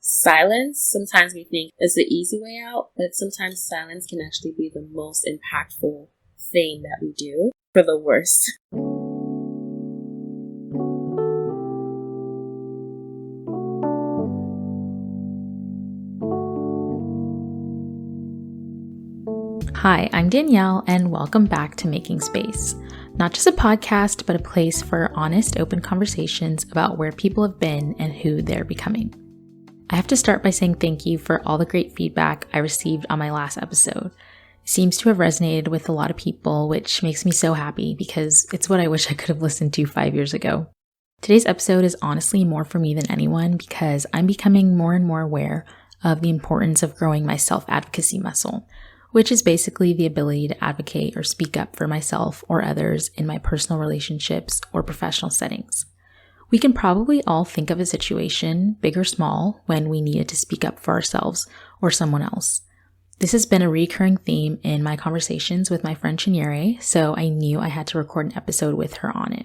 silence, sometimes we think is the easy way out, but sometimes silence can actually be the most impactful thing that we do for the worst. Hi, I'm Danielle, and welcome back to Making Space. Not just a podcast, but a place for honest, open conversations about where people have been and who they're becoming. I have to start by saying thank you for all the great feedback I received on my last episode. It seems to have resonated with a lot of people, which makes me so happy because it's what I wish I could have listened to 5 years ago. Today's episode is honestly more for me than anyone because I'm becoming more and more aware of the importance of growing my self-advocacy muscle, which is basically the ability to advocate or speak up for myself or others in my personal relationships or professional settings. We can probably all think of a situation, big or small, when we needed to speak up for ourselves or someone else. This has been a recurring theme in my conversations with my friend Chinyere, so I knew I had to record an episode with her on it.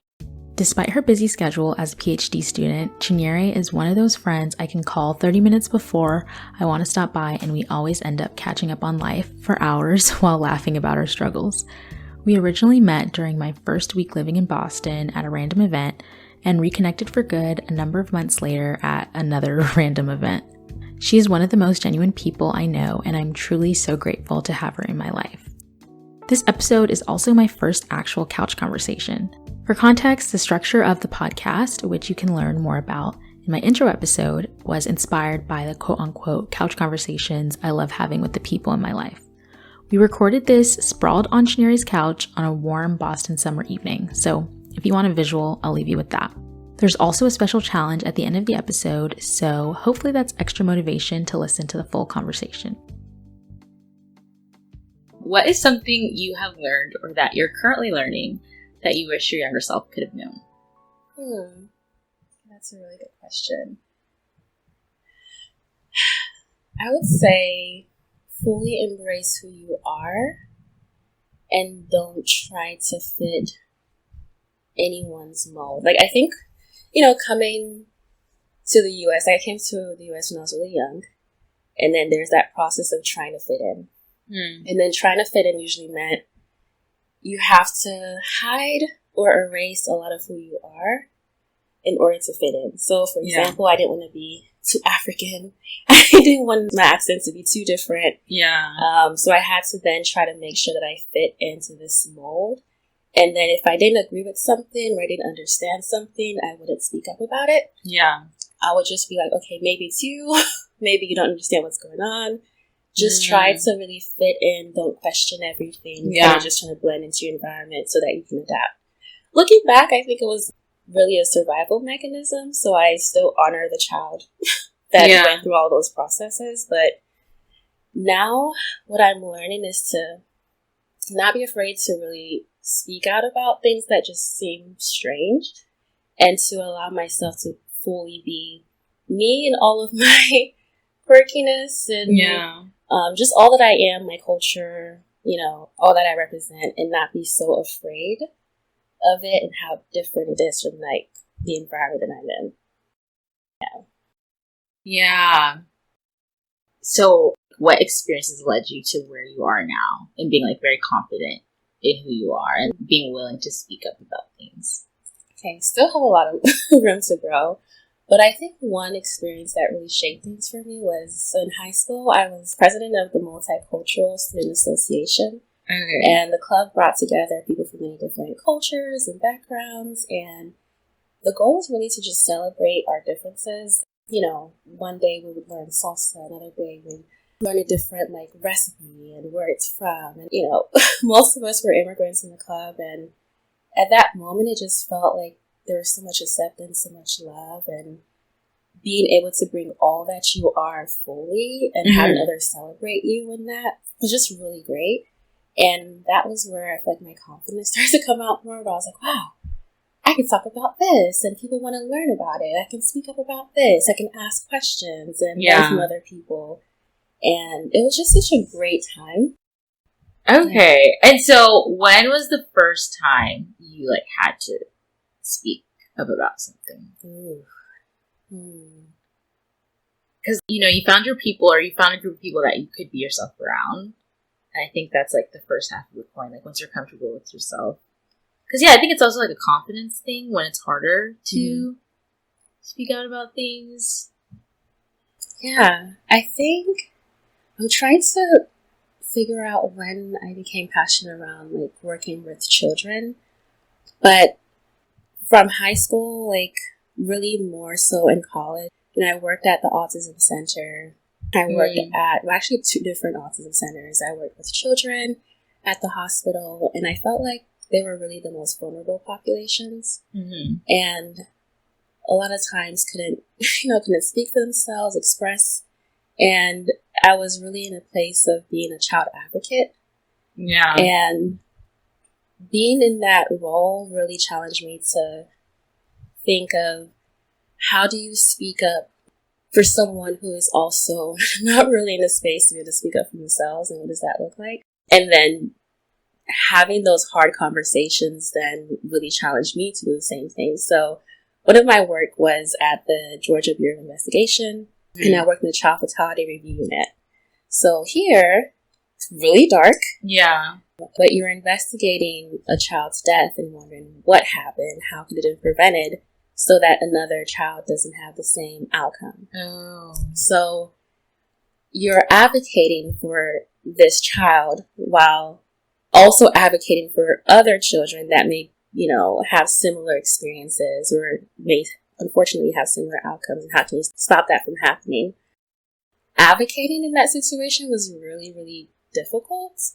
Despite her busy schedule as a PhD student, Chinyere is one of those friends I can call 30 minutes before I want to stop by, and we always end up catching up on life for hours while laughing about our struggles. We originally met during my first week living in Boston at a random event and reconnected for good a number of months later at another random event. She is one of the most genuine people I know, and I'm truly so grateful to have her in my life. This episode is also my first actual couch conversation. For context, the structure of the podcast, which you can learn more about in my intro episode, was inspired by the quote-unquote couch conversations I love having with the people in my life. We recorded this sprawled on Chinyere's couch on a warm Boston summer evening, so if you want a visual, I'll leave you with that. There's also a special challenge at the end of the episode, so hopefully that's extra motivation to listen to the full conversation. What is something you have learned or that you're currently learning that you wish your younger self could have known? That's a really good question. I would say fully embrace who you are and don't try to fit anyone's mold. Like, I think, coming to the U.S., I came to the U.S. when I was really young, and then there's that process of trying to fit in. And then trying to fit in usually meant you have to hide or erase a lot of who you are in order to fit in. So, for example, I didn't want to be too African. I didn't want my accent to be too different. So I had to then try to make sure that I fit into this mold. And then if I didn't agree with something or I didn't understand something, I wouldn't speak up about it. I would just be like, okay, maybe it's you. Maybe you don't understand what's going on. Just try to really fit in. Don't question everything. Kind of just trying to blend into your environment so that you can adapt. Looking back, I think it was really a survival mechanism. So I still honor the child that went through all those processes. But now what I'm learning is to not be afraid to really speak out about things that just seem strange and to allow myself to fully be me and all of my quirkiness and just all that I am, my culture, all that I represent, and not be so afraid of it and how different it is from like the environment that I'm in. So what experiences led you to where you are now and being like very confident in who you are and being willing to speak up about things? Okay, still have a lot of room to grow. But I think one experience that really shaped things for me was in high school. I was president of the Multicultural Student Association. Okay. And the club brought together people from many different cultures and backgrounds. And the goal was really to just celebrate our differences. One day we would learn salsa, another day we'd learn a different recipe and where it's from. And, most of us were immigrants in the club. And at that moment, it just felt like there was so much acceptance, so much love, and being able to bring all that you are fully and having others celebrate you in that was just really great. And that was where I feel like my confidence started to come out more. But I was like, wow, I can talk about this and people want to learn about it. I can speak up about this. I can ask questions and learn from other people. And it was just such a great time. Okay. And so when was the first time you had to speak up about something? Because, you found your people, or you found a group of people that you could be yourself around. And I think that's, like, the first half of the coin, like, once you're comfortable with yourself. Because, yeah, I think it's also, like, a confidence thing when it's harder to speak out about things. Yeah, I think I'm trying to figure out when I became passionate around, like, working with children. But from high school, like, really more so in college. I worked at the Autism Center. I worked at, well, actually 2 different autism centers. I worked with children at the hospital, and I felt like they were really the most vulnerable populations. And a lot of times couldn't speak for themselves, express. And I was really in a place of being a child advocate. Yeah. And being in that role really challenged me to think of, how do you speak up for someone who is also not really in a space to be able to speak up for themselves, and what does that look like? And then having those hard conversations then really challenged me to do the same thing. So one of my work was at the Georgia Bureau of Investigation, and I worked in the Child Fatality Review Unit. So here, it's really dark. Yeah. But you're investigating a child's death and wondering what happened, how could it have been prevented, so that another child doesn't have the same outcome. Oh. So you're advocating for this child while also advocating for other children that may, have similar experiences or may unfortunately have similar outcomes, and how can you stop that from happening? Advocating in that situation was really, really difficult.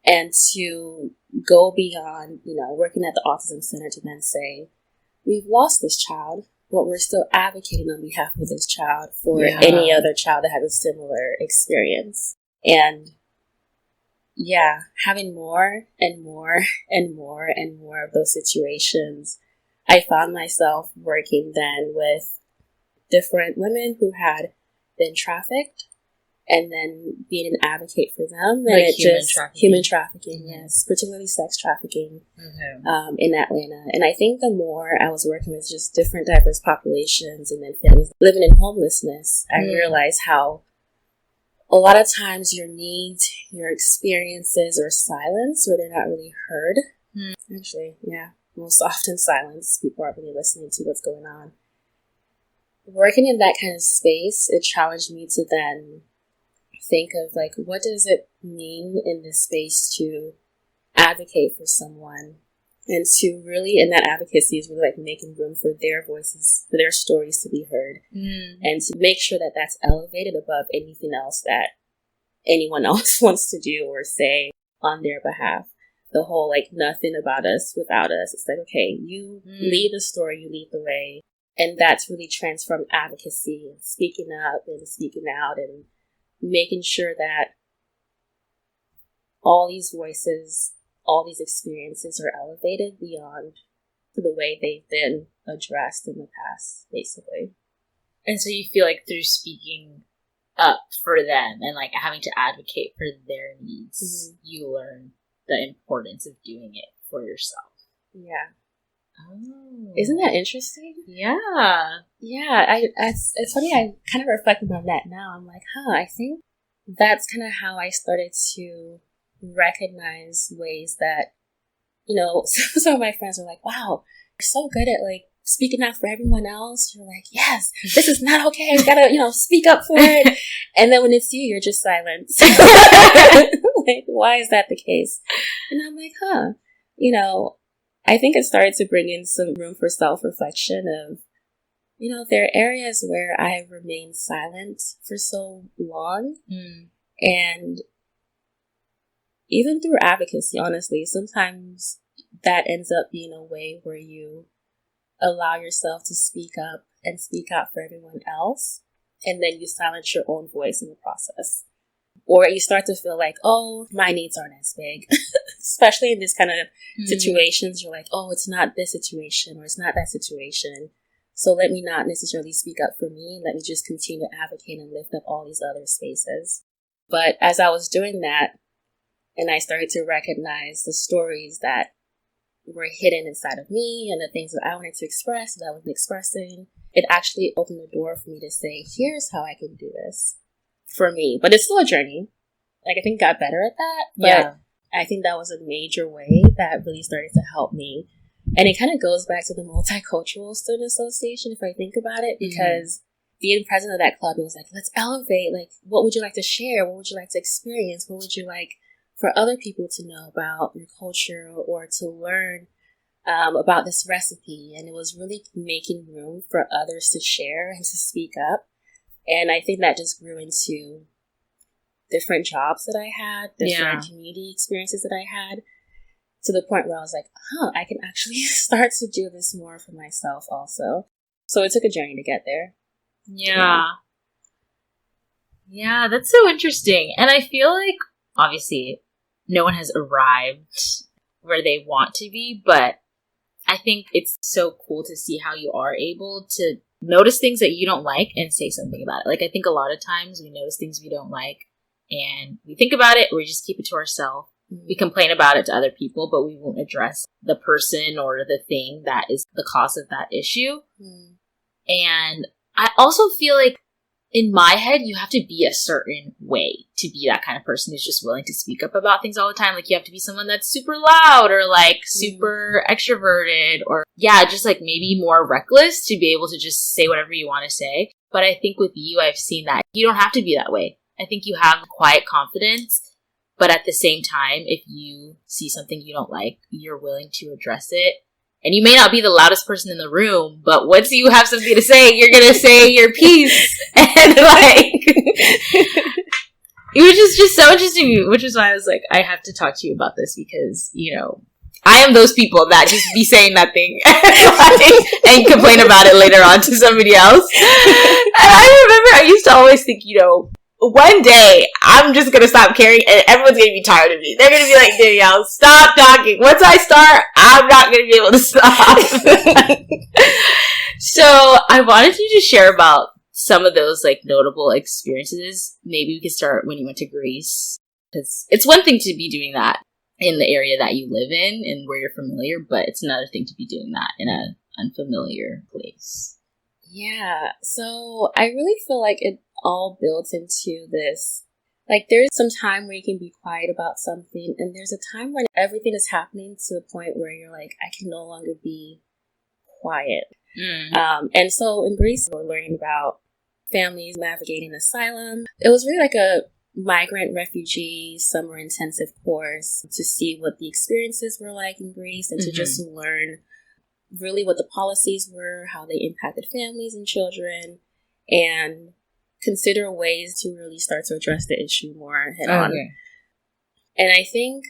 And to go beyond, working at the Autism Center to then say, we've lost this child, but we're still advocating on behalf of this child for any other child that has a similar experience. And having more and more and more and more of those situations, I found myself working then with different women who had been trafficked, and then being an advocate for them. And like human trafficking, yes, particularly sex trafficking in Atlanta. And I think the more I was working with just different diverse populations and then families living in homelessness, I realized how a lot of times your needs, your experiences are silenced, or they're not really heard. Actually, most often silenced. People aren't really listening to what's going on. Working in that kind of space, it challenged me to then think of, like, what does it mean in this space to advocate for someone, and to really, in that advocacy, is really like making room for their voices, for their stories to be heard, and to make sure that that's elevated above anything else that anyone else wants to do or say on their behalf. The whole, like, nothing about us without us. It's like, okay, you lead the story, you lead the way. And that's really transformed advocacy and speaking up and speaking out and making sure that all these voices, all these experiences are elevated beyond the way they've been addressed in the past, basically. And so you feel like through speaking up for them and, like, having to advocate for their needs, you learn the importance of doing it for yourself. Yeah. Oh. Isn't that interesting? Yeah. Yeah, it's funny, I kind of reflected on that now. I'm like, I think that's kind of how I started to recognize ways that, some of my friends are like, wow, you're so good at, like, speaking out for everyone else. You're like, yes, this is not okay. We gotta, speak up for it. And then when it's you, you're just silent. Like, why is that the case? And I'm like, I think it started to bring in some room for self-reflection of, there are areas where I have remained silent for so long. And even through advocacy, honestly, sometimes that ends up being a way where you allow yourself to speak up and speak out for everyone else, and then you silence your own voice in the process. Or you start to feel like, oh, my needs aren't as big. Especially in this kind of situations, you're like, oh, it's not this situation or it's not that situation. So let me not necessarily speak up for me. Let me just continue to advocate and lift up all these other spaces. But as I was doing that, and I started to recognize the stories that were hidden inside of me and the things that I wanted to express that I wasn't expressing, it actually opened the door for me to say, here's how I can do this for me. But it's still a journey. Like, I think got better at that. But I think that was a major way that really started to help me. And it kind of goes back to the Multicultural Student Association, if I think about it, because being president of that club, it was like, let's elevate. Like, what would you like to share? What would you like to experience? What would you like for other people to know about your culture or to learn about this recipe? And it was really making room for others to share and to speak up. And I think that just grew into different jobs that I had, different community experiences that I had, to the point where I was like, I can actually start to do this more for myself also. So it took a journey to get there. Yeah, that's so interesting. And I feel like, obviously, no one has arrived where they want to be, but I think it's so cool to see how you are able to notice things that you don't like and say something about it. Like, I think a lot of times we notice things we don't like and we think about it, or we just keep it to ourselves. We complain about it to other people, but we won't address the person or the thing that is the cause of that issue. And I also feel like in my head, you have to be a certain way to be that kind of person who's just willing to speak up about things all the time. Like, you have to be someone that's super loud or like super extroverted or just like maybe more reckless to be able to just say whatever you want to say. But I think with you, I've seen that you don't have to be that way. I think you have quiet confidence, but at the same time, if you see something you don't like, you're willing to address it. And you may not be the loudest person in the room, but once you have something to say, you're going to say your piece. And like, which is just so interesting, which is why I was like, I have to talk to you about this because, you know, I am those people that just be saying nothing and complain about it later on to somebody else. And I remember I used to always think, you know, one day I'm just going to stop caring and everyone's going to be tired of me. They're going to be like, Danielle, stop talking. Once I start, I'm not going to be able to stop. So I wanted you to share about some of those like notable experiences. Maybe we could start when you went to Greece, because it's one thing to be doing that in the area that you live in and where you're familiar, but it's another thing to be doing that in an unfamiliar place. Yeah, so I really feel like it all builds into this. Like, there's some time where you can be quiet about something, and there's a time when everything is happening to the point where you're like, I can no longer be quiet. And so in Greece, we're learning about families navigating asylum. It was really like a migrant refugee summer intensive course to see what the experiences were like in Greece and to just learn really what the policies were, how they impacted families and children, and consider ways to really start to address the issue more head on. And I think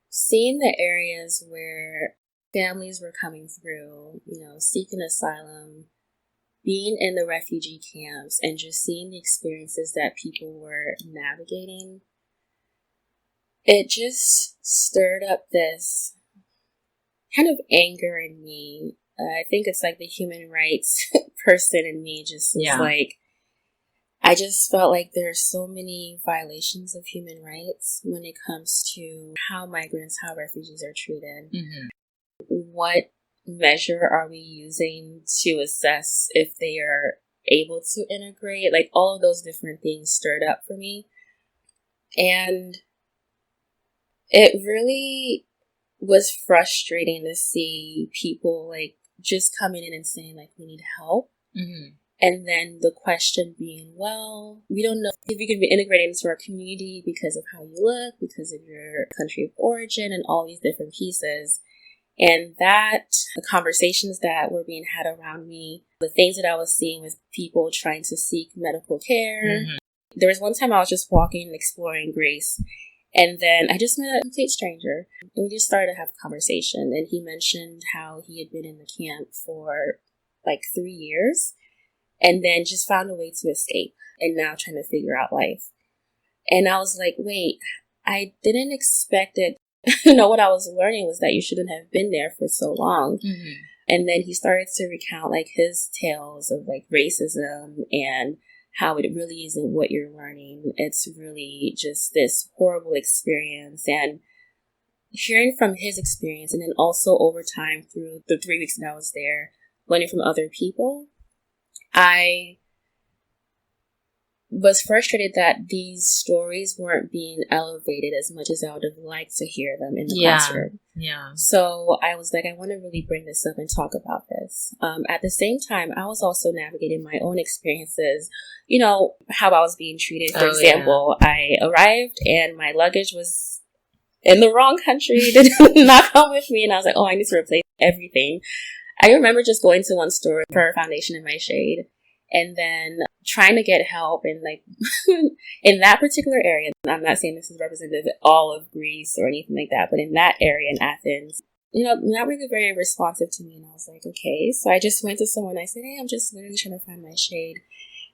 seeing the areas where families were coming through, you know, seeking asylum, being in the refugee camps, and just seeing the experiences that people were navigating, it just stirred up this kind of anger in me. I think it's like the human rights person in me just was like, I just felt like there are so many violations of human rights when it comes to how migrants, how refugees are treated. What measure are we using to assess if they are able to integrate? Like, all of those different things stirred up for me. And it really was frustrating to see people like just coming in and saying like, we need help. And then the question being, well, we don't know if you can be integrated into our community because of how you look, because of your country of origin, and all these different pieces. And that, the conversations that were being had around me, the things that I was seeing with people trying to seek medical care. There was one time I was just walking and exploring Greece, and then I just met a complete stranger, and we just started to have a conversation. And he mentioned how he had been in the camp for like 3 years, and then just found a way to escape, and now trying to figure out life. And I was like, wait, I didn't expect it. You know, what I was learning was that you shouldn't have been there for so long. And then he started to recount like his tales of like racism and how it really isn't what you're learning. It's really just this horrible experience. And hearing from his experience, and then also over time through the 3 weeks that I was there, learning from other people, I was frustrated that these stories weren't being elevated as much as I would have liked to hear them in the classroom. Yeah. So I was like, I want to really bring this up and talk about this. At the same time, I was also navigating my own experiences, you know, how I was being treated. For example, I arrived and my luggage was in the wrong country, did not come with me. And I was like, oh, I need to replace everything. I remember just going to one store for foundation in my shade and then trying to get help. And like in that particular area, I'm not saying this is representative of all of Greece or anything like that, but in that area in Athens, you know, not really very responsive to me. And I was like, okay. So I just went to someone. I said, hey, I'm just literally trying to find my shade.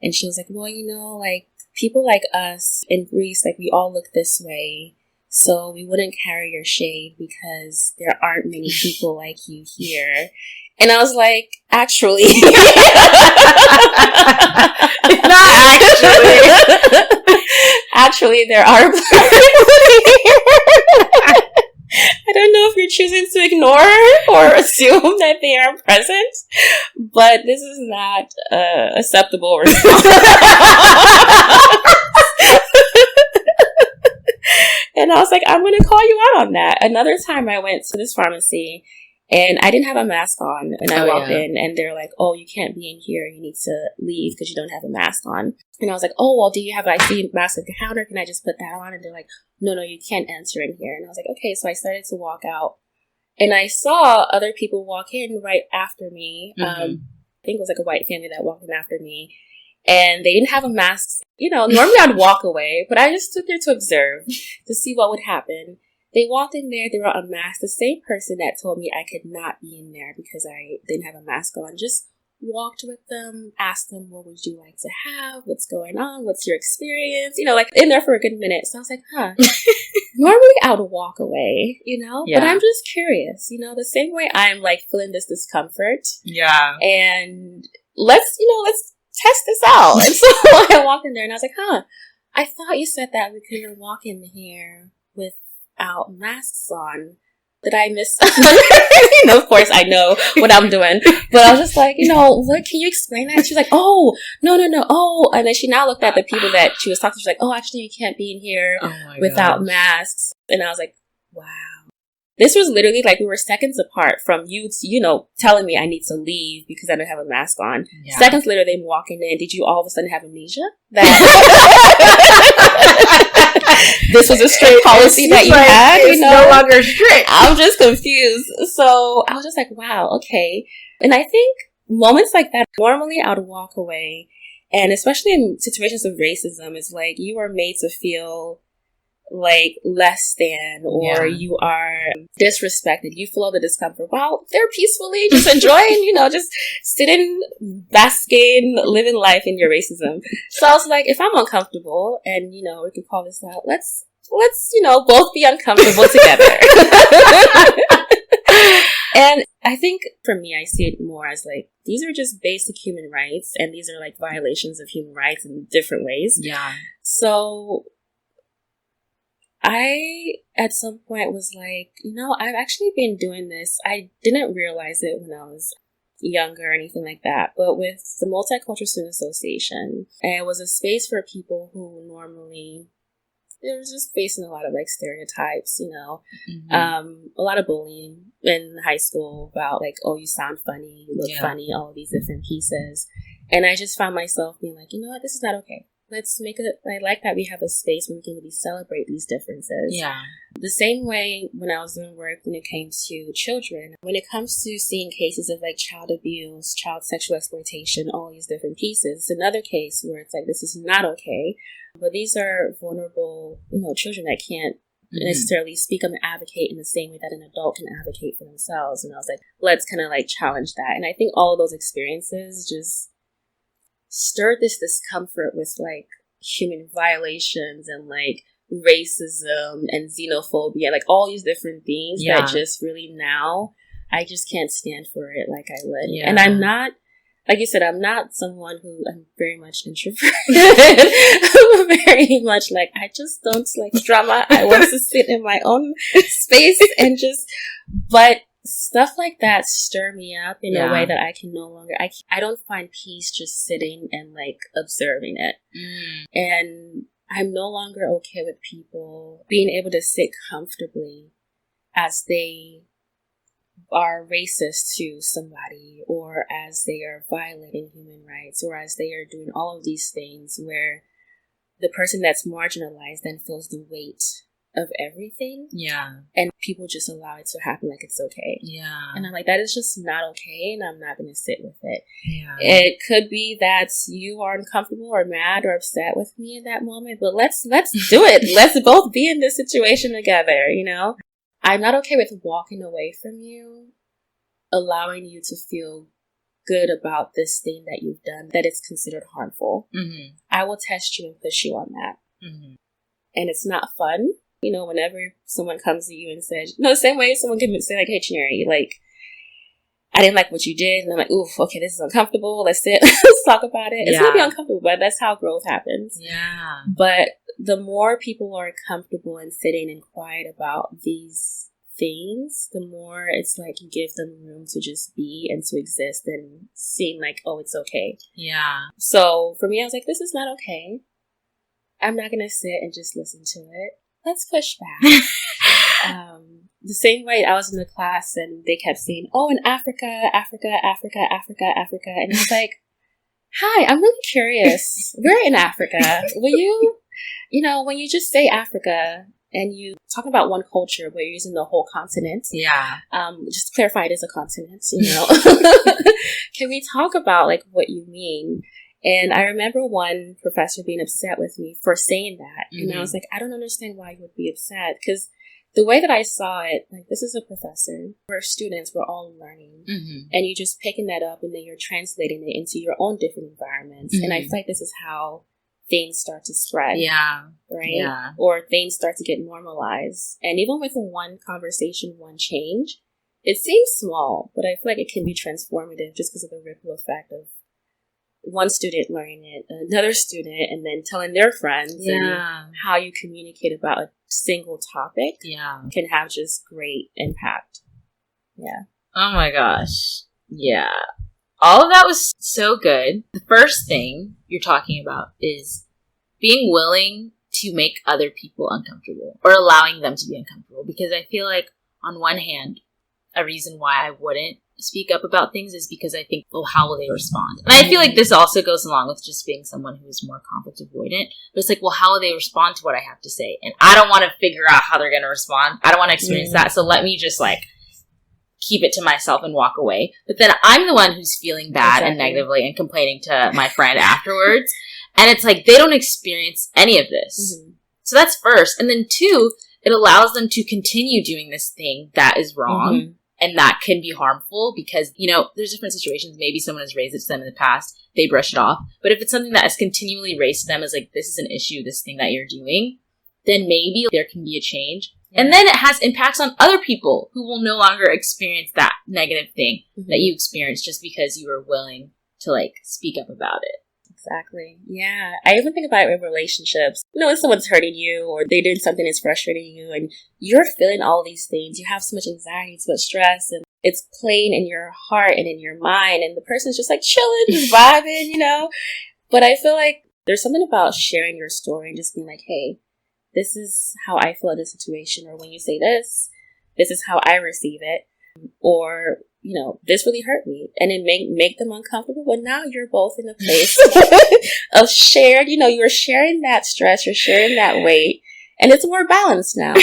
And she was like, well, you know, like people like us in Greece, like we all look this way. So we wouldn't carry your shade because there aren't many people like you here. And I was like, actually. Not actually. Actually, there are black people here. I don't know if you're choosing to ignore or assume that they are present, but this is not acceptable response. And I was like, I'm going to call you out on that. Another time I went to this pharmacy and I didn't have a mask on. And I walked in and they're like, oh, you can't be in here. You need to leave because you don't have a mask on. And I was like, oh, well, do you have an IC mask at the counter? Can I just put that on? And they're like, no, you can't enter in here. And I was like, okay. So I started to walk out and I saw other people walk in right after me. I think it was like a white family that walked in after me. And they didn't have a mask. You know, normally I'd walk away, but I just stood there to observe, to see what would happen. They walked in there, they were unmasked. The same person that told me I could not be in there because I didn't have a mask on just walked with them, asked them, what would you like to have? What's going on? What's your experience? You know, like in there for a good minute. So I was like, normally I would walk away, you know, but I'm just curious, you know, the same way I'm like feeling this discomfort. Yeah. And let's test this out. And so I walked in there and I was like, I thought you said that we couldn't walk in here without masks on. Did I miss? You know, of course I know what I'm doing, but I was just like, you know, what, can you explain that? And she was like, oh, no. Oh, and then she now looked at the people that she was talking to. She's like, oh, actually you can't be in here without masks. And I was like, wow. This was literally like we were seconds apart from you, you know, telling me I need to leave because I don't have a mask on. Yeah. Seconds later, they walking in. Did you all of a sudden have amnesia? This was a strict policy that you had? It's no longer strict. I'm just confused. So I was just like, wow, okay. And I think moments like that, normally I would walk away. And especially in situations of racism, it's like you are made to feel like less than, or you are disrespected. You feel all the discomfort. Wow, they're peacefully just enjoying, you know, just sitting, basking, living life in your racism. So I was like, if I'm uncomfortable, and you know, we can call this out, let's you know, both be uncomfortable together. And I think for me, I see it more as like, these are just basic human rights, and these are like violations of human rights in different ways. Yeah. So I, at some point, was like, you know, I've actually been doing this. I didn't realize it when I was younger or anything like that. But with the Multicultural Student Association, it was a space for people who normally, they were just facing a lot of like stereotypes, you know, a lot of bullying in high school about like, oh, you sound funny, you look funny, all of these different pieces. And I just found myself being like, you know what, this is not okay. Let's make it, I like that we have a space where we can really celebrate these differences. Yeah. The same way when I was doing work when it came to children, when it comes to seeing cases of like child abuse, child sexual exploitation, all these different pieces, it's another case where it's like, this is not okay. But these are vulnerable, you know, children that can't necessarily speak up and advocate in the same way that an adult can advocate for themselves. And I was like, let's kind of like challenge that. And I think all of those experiences just stirred this discomfort with like human violations and like racism and xenophobia, like all these different things that just really now I just can't stand for it like I would. And I'm not, like you said, I'm not someone who, I'm very much introverted. I'm a very pretty much like, I just don't like drama. I want to sit in my own space and just, but stuff like that stir me up in a way that I can no longer, I don't find peace just sitting and like observing it. And I'm no longer okay with people being able to sit comfortably as they are racist to somebody, or as they are violating human rights, or as they are doing all of these things where the person that's marginalized then feels the weight of everything. Yeah. And people just allow it to happen like it's okay. Yeah. And I'm like, that is just not okay, and I'm not going to sit with it. Yeah. It could be that you are uncomfortable or mad or upset with me in that moment, but let's do it. Let's both be in this situation together, you know? I'm not okay with walking away from you, allowing you to feel good about this thing that you've done that is considered harmful. Mm-hmm. I will test you and push you on that. Mm-hmm. And it's not fun. You know, whenever someone comes to you and says, no, the same way someone can say like, hey, Chinyere, like, I didn't like what you did. And I'm like, oof, okay, this is uncomfortable. Let's sit. Let's talk about it. It's going to be uncomfortable, but that's how growth happens. Yeah. But the more people are comfortable and sitting and quiet about these things, the more it's like you give them room to just be and to exist and seem like, oh, it's okay. Yeah. So for me, I was like, this is not okay. I'm not going to sit and just listen to it. Let's push back. The same way I was in the class and they kept saying, oh, in Africa. And I was like, hi, I'm really curious. We're in Africa. Will you, when you just say Africa and you talk about one culture, but you're using the whole continent. Yeah. Just to clarify, it is a continent, Can we talk about like what you mean? And I remember one professor being upset with me for saying that. Mm-hmm. And I was like, I don't understand why you would be upset. Because the way that I saw it, like, this is a professor. We're students. We're all learning. Mm-hmm. And you're just picking that up and then you're translating it into your own different environments. Mm-hmm. And I feel like this is how things start to spread. Yeah. Right? Yeah. Or things start to get normalized. And even with one conversation, one change, it seems small, but I feel like it can be transformative just because of the ripple effect of one student learning it, another student, and then telling their friends. Yeah. And how you communicate about a single topic can have just great impact. Yeah. Oh my gosh. Yeah. All of that was so good. The first thing you're talking about is being willing to make other people uncomfortable or allowing them to be uncomfortable. Because I feel like on one hand, a reason why I wouldn't speak up about things is because I think, well, how will they respond? And I feel like this also goes along with just being someone who is more conflict avoidant. But it's like, well, how will they respond to what I have to say? And I don't want to figure out how they're going to respond. I don't want to experience that. So let me just like keep it to myself and walk away. But then I'm the one who's feeling bad and negatively and complaining to my friend afterwards. And it's like, they don't experience any of this. Mm-hmm. So that's first. And then two, it allows them to continue doing this thing that is wrong. Mm-hmm. And that can be harmful because, there's different situations. Maybe someone has raised it to them in the past. They brush it off. But if it's something that is continually raised to them as like, this is an issue, this thing that you're doing, then maybe there can be a change. Yeah. And then it has impacts on other people who will no longer experience that negative thing that you experienced just because you were willing to like speak up about it. Exactly. Yeah. I even think about it in relationships. If someone's hurting you or they're doing something that's frustrating you and you're feeling all these things, you have so much anxiety, so much stress, and it's playing in your heart and in your mind, and the person's just like chilling, just vibing, But I feel like there's something about sharing your story and just being like, hey, this is how I feel in this situation, or when you say this is how I receive it, or this really hurt me, and it make them uncomfortable. But now you're both in a place of shared, you're sharing that stress, you're sharing that weight, and it's more balanced now.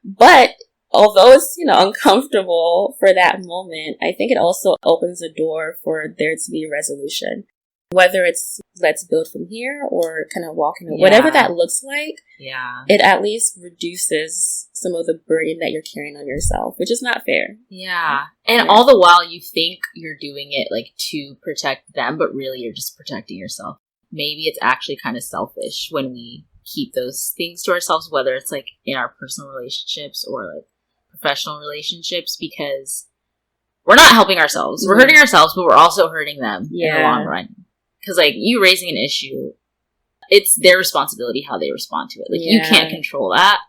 But although it's, uncomfortable for that moment, I think it also opens a door for there to be a resolution. Whether it's let's build from here or kind of walking away, whatever that looks like, it at least reduces some of the burden that you're carrying on yourself, which is not fair. Yeah. And all the while you think you're doing it like to protect them, but really you're just protecting yourself. Maybe it's actually kind of selfish when we keep those things to ourselves, whether it's like in our personal relationships or like professional relationships, because we're not helping ourselves. We're hurting ourselves, but we're also hurting them in the long run. Because, like, you raising an issue, it's their responsibility how they respond to it. Like, you can't control that.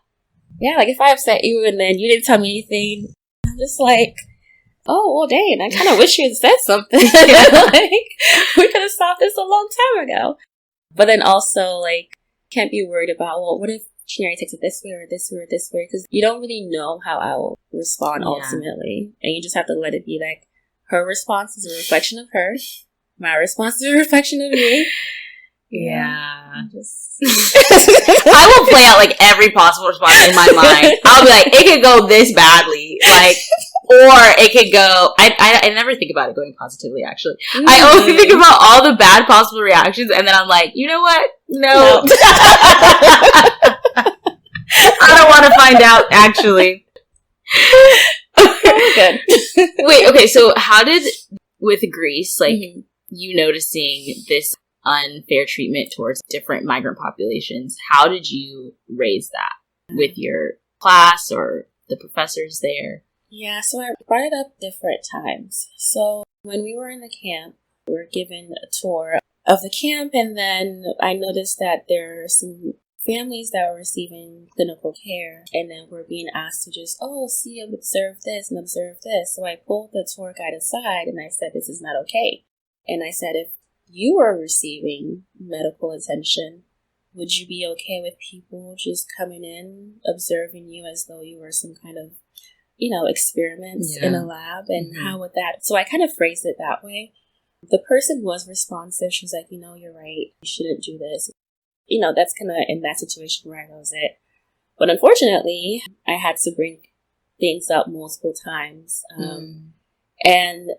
Yeah, like, if I upset you and then you didn't tell me anything, I'm just like, oh, well, dang, I kind of wish you had said something. Like, we could have stopped this a long time ago. But then also, like, can't be worried about, well, what if Chinyere takes it this way or this way or this way? Because you don't really know how I will respond ultimately. And you just have to let it be like, her response is a reflection of her. My response is a reflection of me. Yeah. I will play out like every possible response in my mind. I'll be like, it could go this badly, like, or it could go. I never think about it going positively. Actually, I only think about all the bad possible reactions, and then I'm like, you know what? No. I don't want to find out. Actually, good. Wait. Okay. So, how did with Greece, like, you noticing this unfair treatment towards different migrant populations, how did you raise that with your class or the professors there? Yeah, so I brought it up different times. So when we were in the camp, we were given a tour of the camp, and then I noticed that there are some families that were receiving clinical care, and then we're being asked to just, see, observe this and observe this. So I pulled the tour guide aside and I said, this is not okay. And I said, if you are receiving medical attention, would you be okay with people just coming in, observing you as though you were some kind of, experiments in a lab? And how would that... So I kind of phrased it that way. The person was responsive. She was like, you're right. You shouldn't do this. That's kind of in that situation where I knows it. But unfortunately, I had to bring things up multiple times. And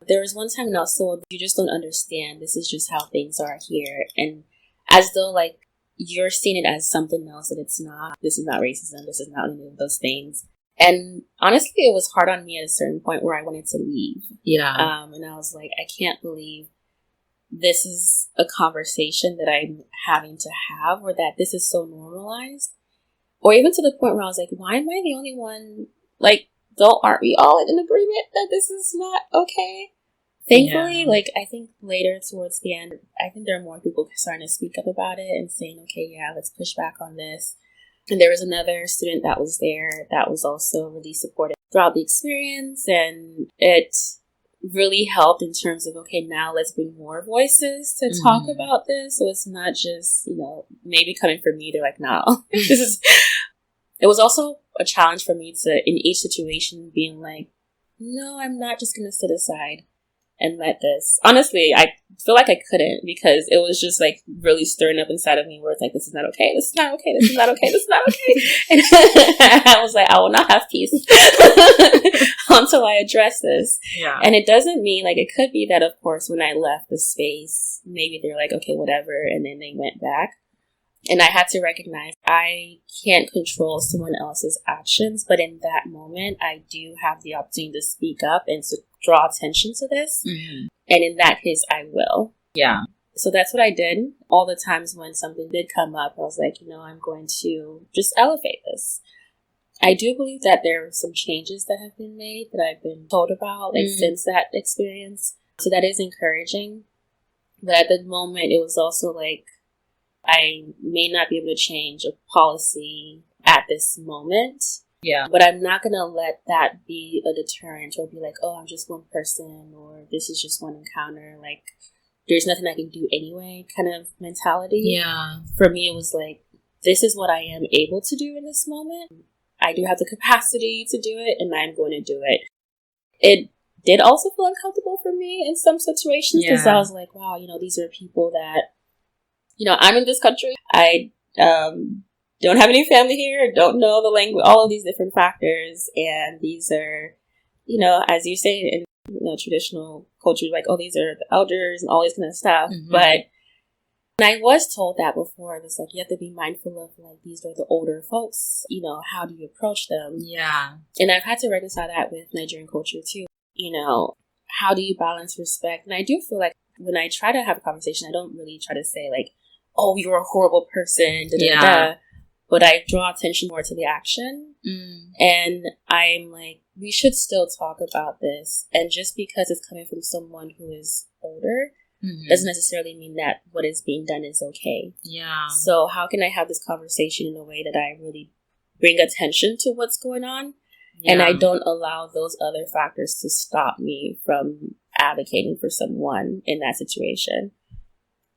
there was one time now, so you just don't understand. This is just how things are here. And as though, like, you're seeing it as something else that it's not. This is not racism. This is not any of those things. And honestly, it was hard on me at a certain point where I wanted to leave. Yeah. And I was like, I can't believe this is a conversation that I'm having to have, or that this is so normalized. Or even to the point where I was like, why am I the only one? Like, aren't we all in agreement that this is not okay? Thankfully, like, I think later towards the end, I think there are more people starting to speak up about it and saying, okay, yeah, let's push back on this. And there was another student that was there that was also really supportive throughout the experience. And it really helped in terms of, okay, now let's bring more voices to talk about this. So it's not just, maybe coming from me, they're like, no, this is... It was also a challenge for me to, in each situation, being like, no, I'm not just going to sit aside and let this. Honestly, I feel like I couldn't, because it was just like really stirring up inside of me where it's like, this is not okay, this is not okay, this is not okay, this is not okay. And I was like, I will not have peace until I address this. Yeah. And it doesn't mean, like, it could be that, of course, when I left the space, maybe they're like, okay, whatever, and then they went back. And I had to recognize I can't control someone else's actions, but in that moment, I do have the opportunity to speak up and to draw attention to this. And in that case, I will. Yeah. So that's what I did. All the times when something did come up, I was like, I'm going to just elevate this. I do believe that there are some changes that have been made that I've been told about, like, since that experience. So that is encouraging. But at the moment, it was also like, I may not be able to change a policy at this moment. Yeah. But I'm not going to let that be a deterrent or be like, oh, I'm just one person, or this is just one encounter. Like, there's nothing I can do anyway kind of mentality. Yeah. For me, it was like, this is what I am able to do in this moment. I do have the capacity to do it, and I'm going to do it. It did also feel uncomfortable for me in some situations, because I was like, wow, these are people that, I'm in this country. I don't have any family here, don't know the language, all of these different factors. And these are, as you say in traditional culture, like, oh, these are the elders and all this kind of stuff. But I was told that before. It's like, you have to be mindful of, like, these are the older folks. How do you approach them? Yeah. And I've had to reconcile that with Nigerian culture too. How do you balance respect? And I do feel like when I try to have a conversation, I don't really try to say, like, oh, you're a horrible person, but I draw attention more to the action. And I'm like, we should still talk about this. And just because it's coming from someone who is older doesn't necessarily mean that what is being done is okay. Yeah. So how can I have this conversation in a way that I really bring attention to what's going on? Yeah. And I don't allow those other factors to stop me from advocating for someone in that situation.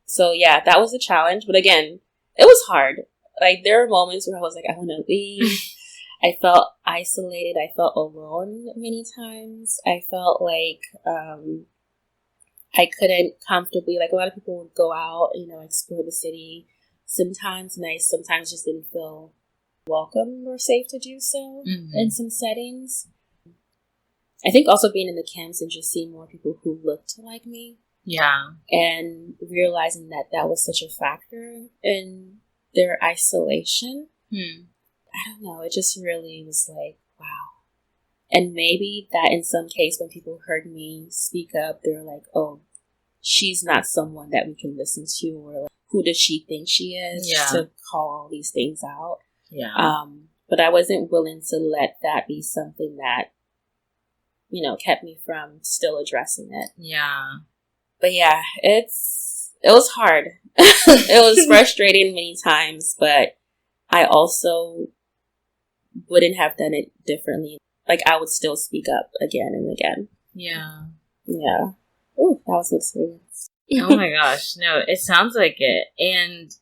So yeah, that was a challenge. But again, it was hard. Like, there are moments where I was like, I want to leave. I felt isolated. I felt alone many times. I felt like I couldn't comfortably, like, a lot of people would go out, explore the city sometimes, and I sometimes just didn't feel welcome or safe to do so in some settings. I think also being in the camps and just seeing more people who looked like me. Yeah. And realizing that that was such a factor in their isolation. I don't know. It just really was like, wow. And maybe that in some case, when people heard me speak up, they were like, oh, she's not someone that we can listen to, or like, who does she think she is to call all these things out? Yeah. But I wasn't willing to let that be something that, kept me from still addressing it. Yeah. But yeah, it was hard. It was frustrating many times, but I also wouldn't have done it differently. Like, I would still speak up again and again. Yeah. Yeah. Ooh, that was an experience. Oh my gosh. No, it sounds like it. And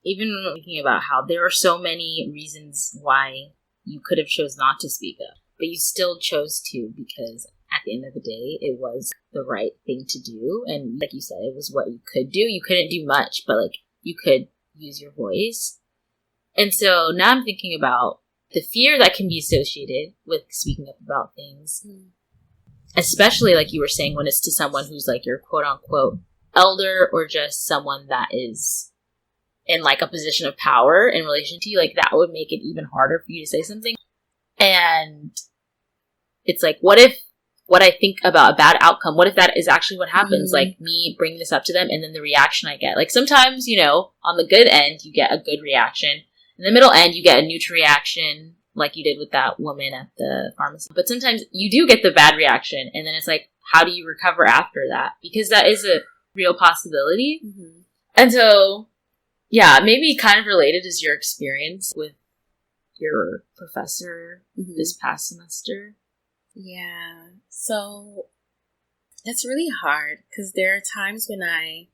even thinking about how there are so many reasons why you could have chose not to speak up, but you still chose to, because at the end of the day, it was the right thing to do. And like you said, it was what you could do. You couldn't do much, but like, you could use your voice. And so now I'm thinking about the fear that can be associated with speaking up about things, especially like you were saying, when it's to someone who's like your quote unquote elder, or just someone that is in like a position of power in relation to you. Like, that would make it even harder for you to say something. And it's like, what if what I think about a bad outcome, what if that is actually what happens? Like, me bringing this up to them and then the reaction I get. Like, sometimes, on the good end, you get a good reaction. In the middle end, you get a neutral reaction, like you did with that woman at the pharmacy. But sometimes you do get the bad reaction, and then it's like, how do you recover after that? Because that is a real possibility. And so, yeah, maybe kind of related is your experience with your professor this past semester. Yeah. So that's really hard, because there are times when I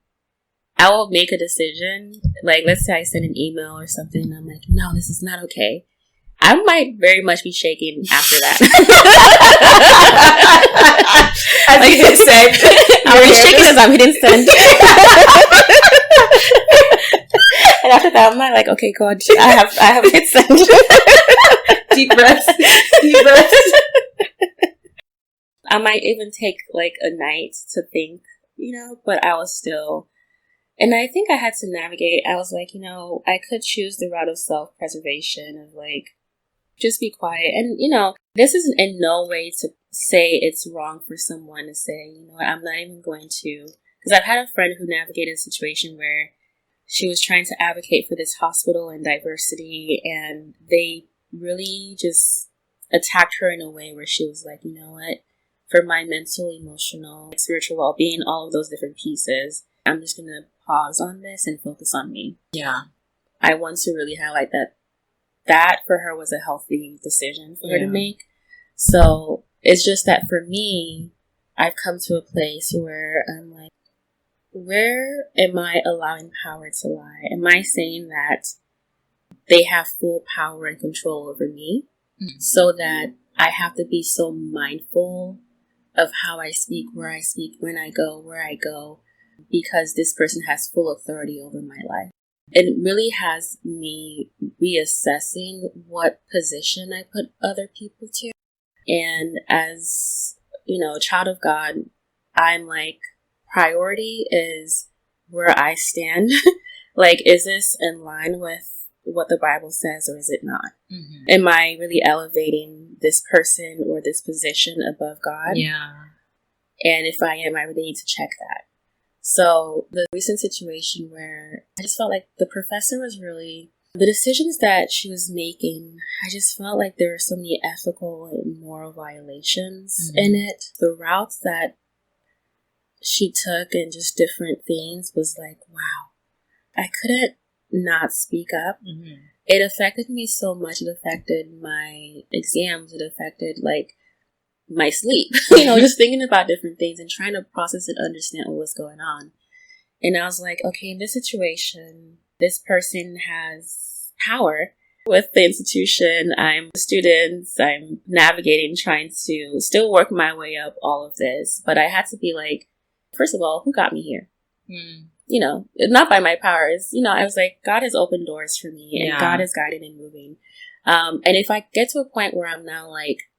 will make a decision. Like, let's say I send an email or something, and I'm like, no, this is not okay. I might very much be shaking after that. As like you said, I'm really shaking as I'm hitting send. And after that, I'm like, okay, God, I have hit send. Deep breaths. Deep breaths. I might even take like a night to think, but I was still. And I think I had to navigate. I was like, I could choose the route of self-preservation, of like, just be quiet. And, this is in no way to say it's wrong for someone to say, I'm not even going to. Because I've had a friend who navigated a situation where she was trying to advocate for this hospital and diversity, and they really just attacked her in a way where she was like, you know what? For my mental, emotional, spiritual well-being, all of those different pieces, I'm just going to pause on this and focus on me. Yeah. I want to really highlight that for her was a healthy decision for her to make. So it's just that for me, I've come to a place where I'm like, where am I allowing power to lie? Am I saying that they have full power and control over me, so that I have to be so mindful of how I speak, where I speak, when I go, where I go, because this person has full authority over my life? It really has me reassessing what position I put other people to. And as, a child of God, I'm like, priority is where I stand. Like, is this in line with what the Bible says, or is it not? Am I really elevating this person or this position above God? Yeah. And if I am, I really need to check that. So the recent situation where I just felt like the professor was really, the decisions that she was making, I just felt like there were so many ethical and moral violations in it. The routes that she took and just different things was like, wow, I couldn't not speak up. Mm-hmm. It affected me so much. It affected my exams. It affected like my sleep, just thinking about different things and trying to process and understand what was going on. And I was like, okay, in this situation, this person has power with the institution. I'm a student. I'm navigating, trying to still work my way up all of this. But I had to be like, first of all, who got me here? Mm. Not by my powers. I was like, God has opened doors for me and Yeah. God is guiding and moving. And if I get to a point where I'm now like,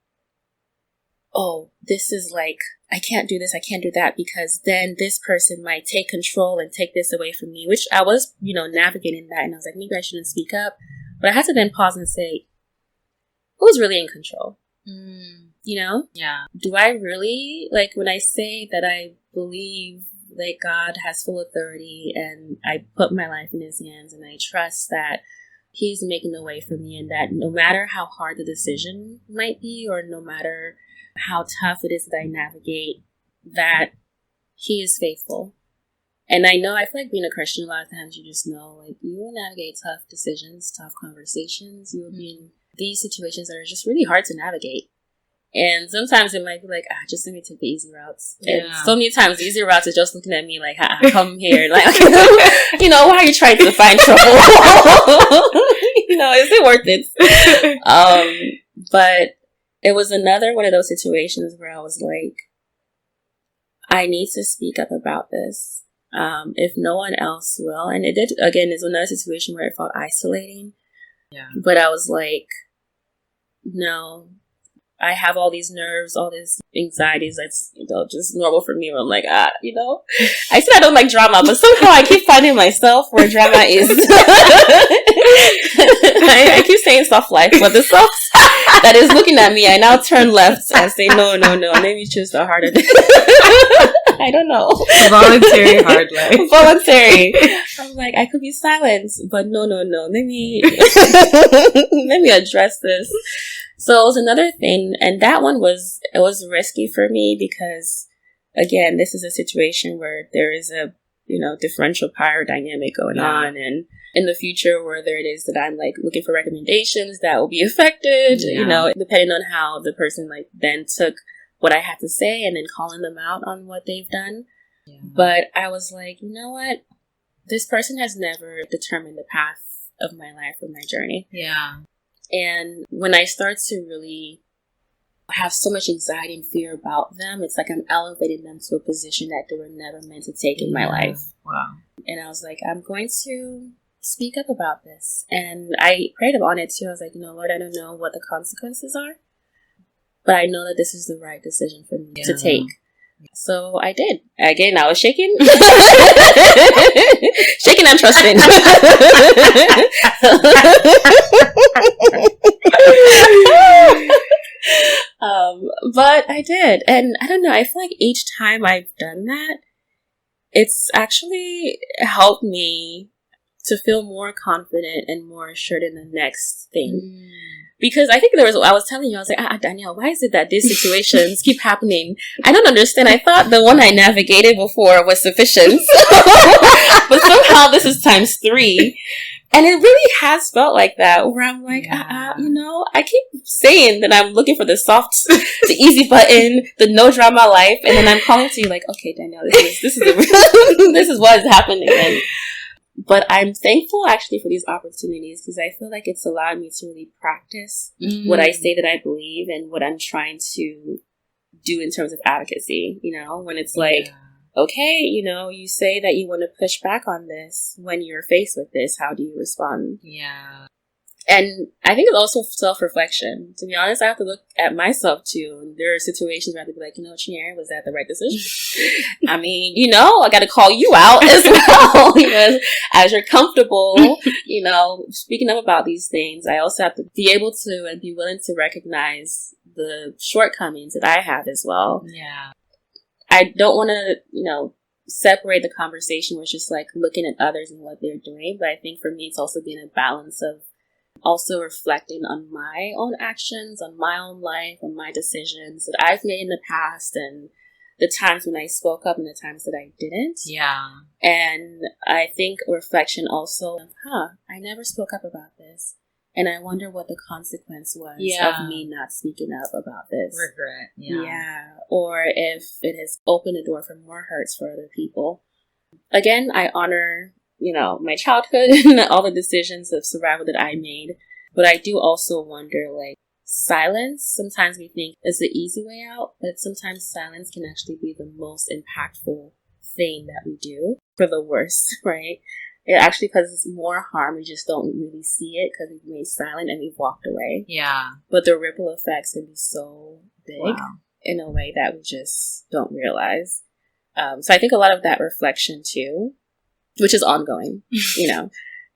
oh, this is like, I can't do this, I can't do that, because then this person might take control and take this away from me, which I was, navigating that. And I was like, maybe I shouldn't speak up. But I had to then pause and say, who's really in control? Mm. Yeah. Do I really, like, when I say that I believe that God has full authority and I put my life in his hands and I trust that he's making the way for me, and that no matter how hard the decision might be, or no matter how tough it is that I navigate, that he is faithful. And I feel like being a Christian, a lot of times you just know, like, you will navigate tough decisions, tough conversations. You will be in these situations that are just really hard to navigate. And sometimes it might be like, just let me take the easy routes. Yeah. And so many times the easy routes is just looking at me like, come here. Like, why are you trying to find trouble? Is it worth it? But it was another one of those situations where I was like, I need to speak up about this. If no one else will. And it did, again, is another situation where it felt isolating. Yeah. But But I was like, no, I have all these nerves, all these anxieties that's, just normal for me. Where I'm like, I said I don't like drama, but somehow I keep finding myself where drama is. I keep saying soft life, but the soft that is looking at me, I now turn left and say, no, maybe choose the harder. I don't know. voluntary hard life. Voluntary. I'm like, I could be silent, but no. Let me address this. So it was another thing, and that one was risky for me because, again, this is a situation where there is a, differential power dynamic going on, and in the future, whether it is that I'm like looking for recommendations that will be affected, depending on how the person like then took what I had to say and then calling them out on what they've done. Yeah. But I was like, you know what? This person has never determined the path of my life or my journey. Yeah. And when I start to really have so much anxiety and fear about them, it's like I'm elevating them to a position that they were never meant to take in my life. Wow. And I was like, I'm going to speak up about this. And I prayed on it too. I was like, Lord, I don't know what the consequences are, but I know that this is the right decision for me to take. So I did. Again, I was shaking. Shaking and trusting. But I did. And I don't know, I feel like each time I've done that, it's actually helped me to feel more confident and more assured in the next thing. Because I think I was telling you, I was like, Danielle, why is it that these situations keep happening? I don't understand. I thought the one I navigated before was sufficient. But somehow this is times 3. And it really has felt like that, where I'm like, I keep saying that I'm looking for the soft, the easy button, the no drama life. And then I'm calling to you like, okay, Danielle, this is this is what is happening. And, but I'm thankful actually for these opportunities, because I feel like it's allowed me to really practice what I say that I believe and what I'm trying to do in terms of advocacy, when it's like, okay, you say that you want to push back on this. When you're faced with this, how do you respond? Yeah. And I think it's also self-reflection. To be honest, I have to look at myself too. And there are situations where I have to be like, Chinyere, was that the right decision? I mean, I got to call you out as well. As you're comfortable, speaking up about these things, I also have to be able to and be willing to recognize the shortcomings that I have as well. Yeah. I don't want to, separate the conversation with just like looking at others and what they're doing. But I think for me, it's also being a balance of also reflecting on my own actions, on my own life, on my decisions that I've made in the past, and the times when I spoke up and the times that I didn't. Yeah. And I think reflection also of, I never spoke up about this. And I wonder what the consequence was of me not speaking up about this. Regret. Yeah. Or if it has opened a door for more hurts for other people. Again, I honor, my childhood and all the decisions of survival that I made. But I do also wonder, like, silence, sometimes we think is the easy way out, but sometimes silence can actually be the most impactful thing that we do for the worst, right? It actually causes more harm. We just don't really see it because we've made silent and we've walked away. Yeah. But the ripple effects can be so big in a way that we just don't realize. So I think a lot of that reflection too, which is ongoing,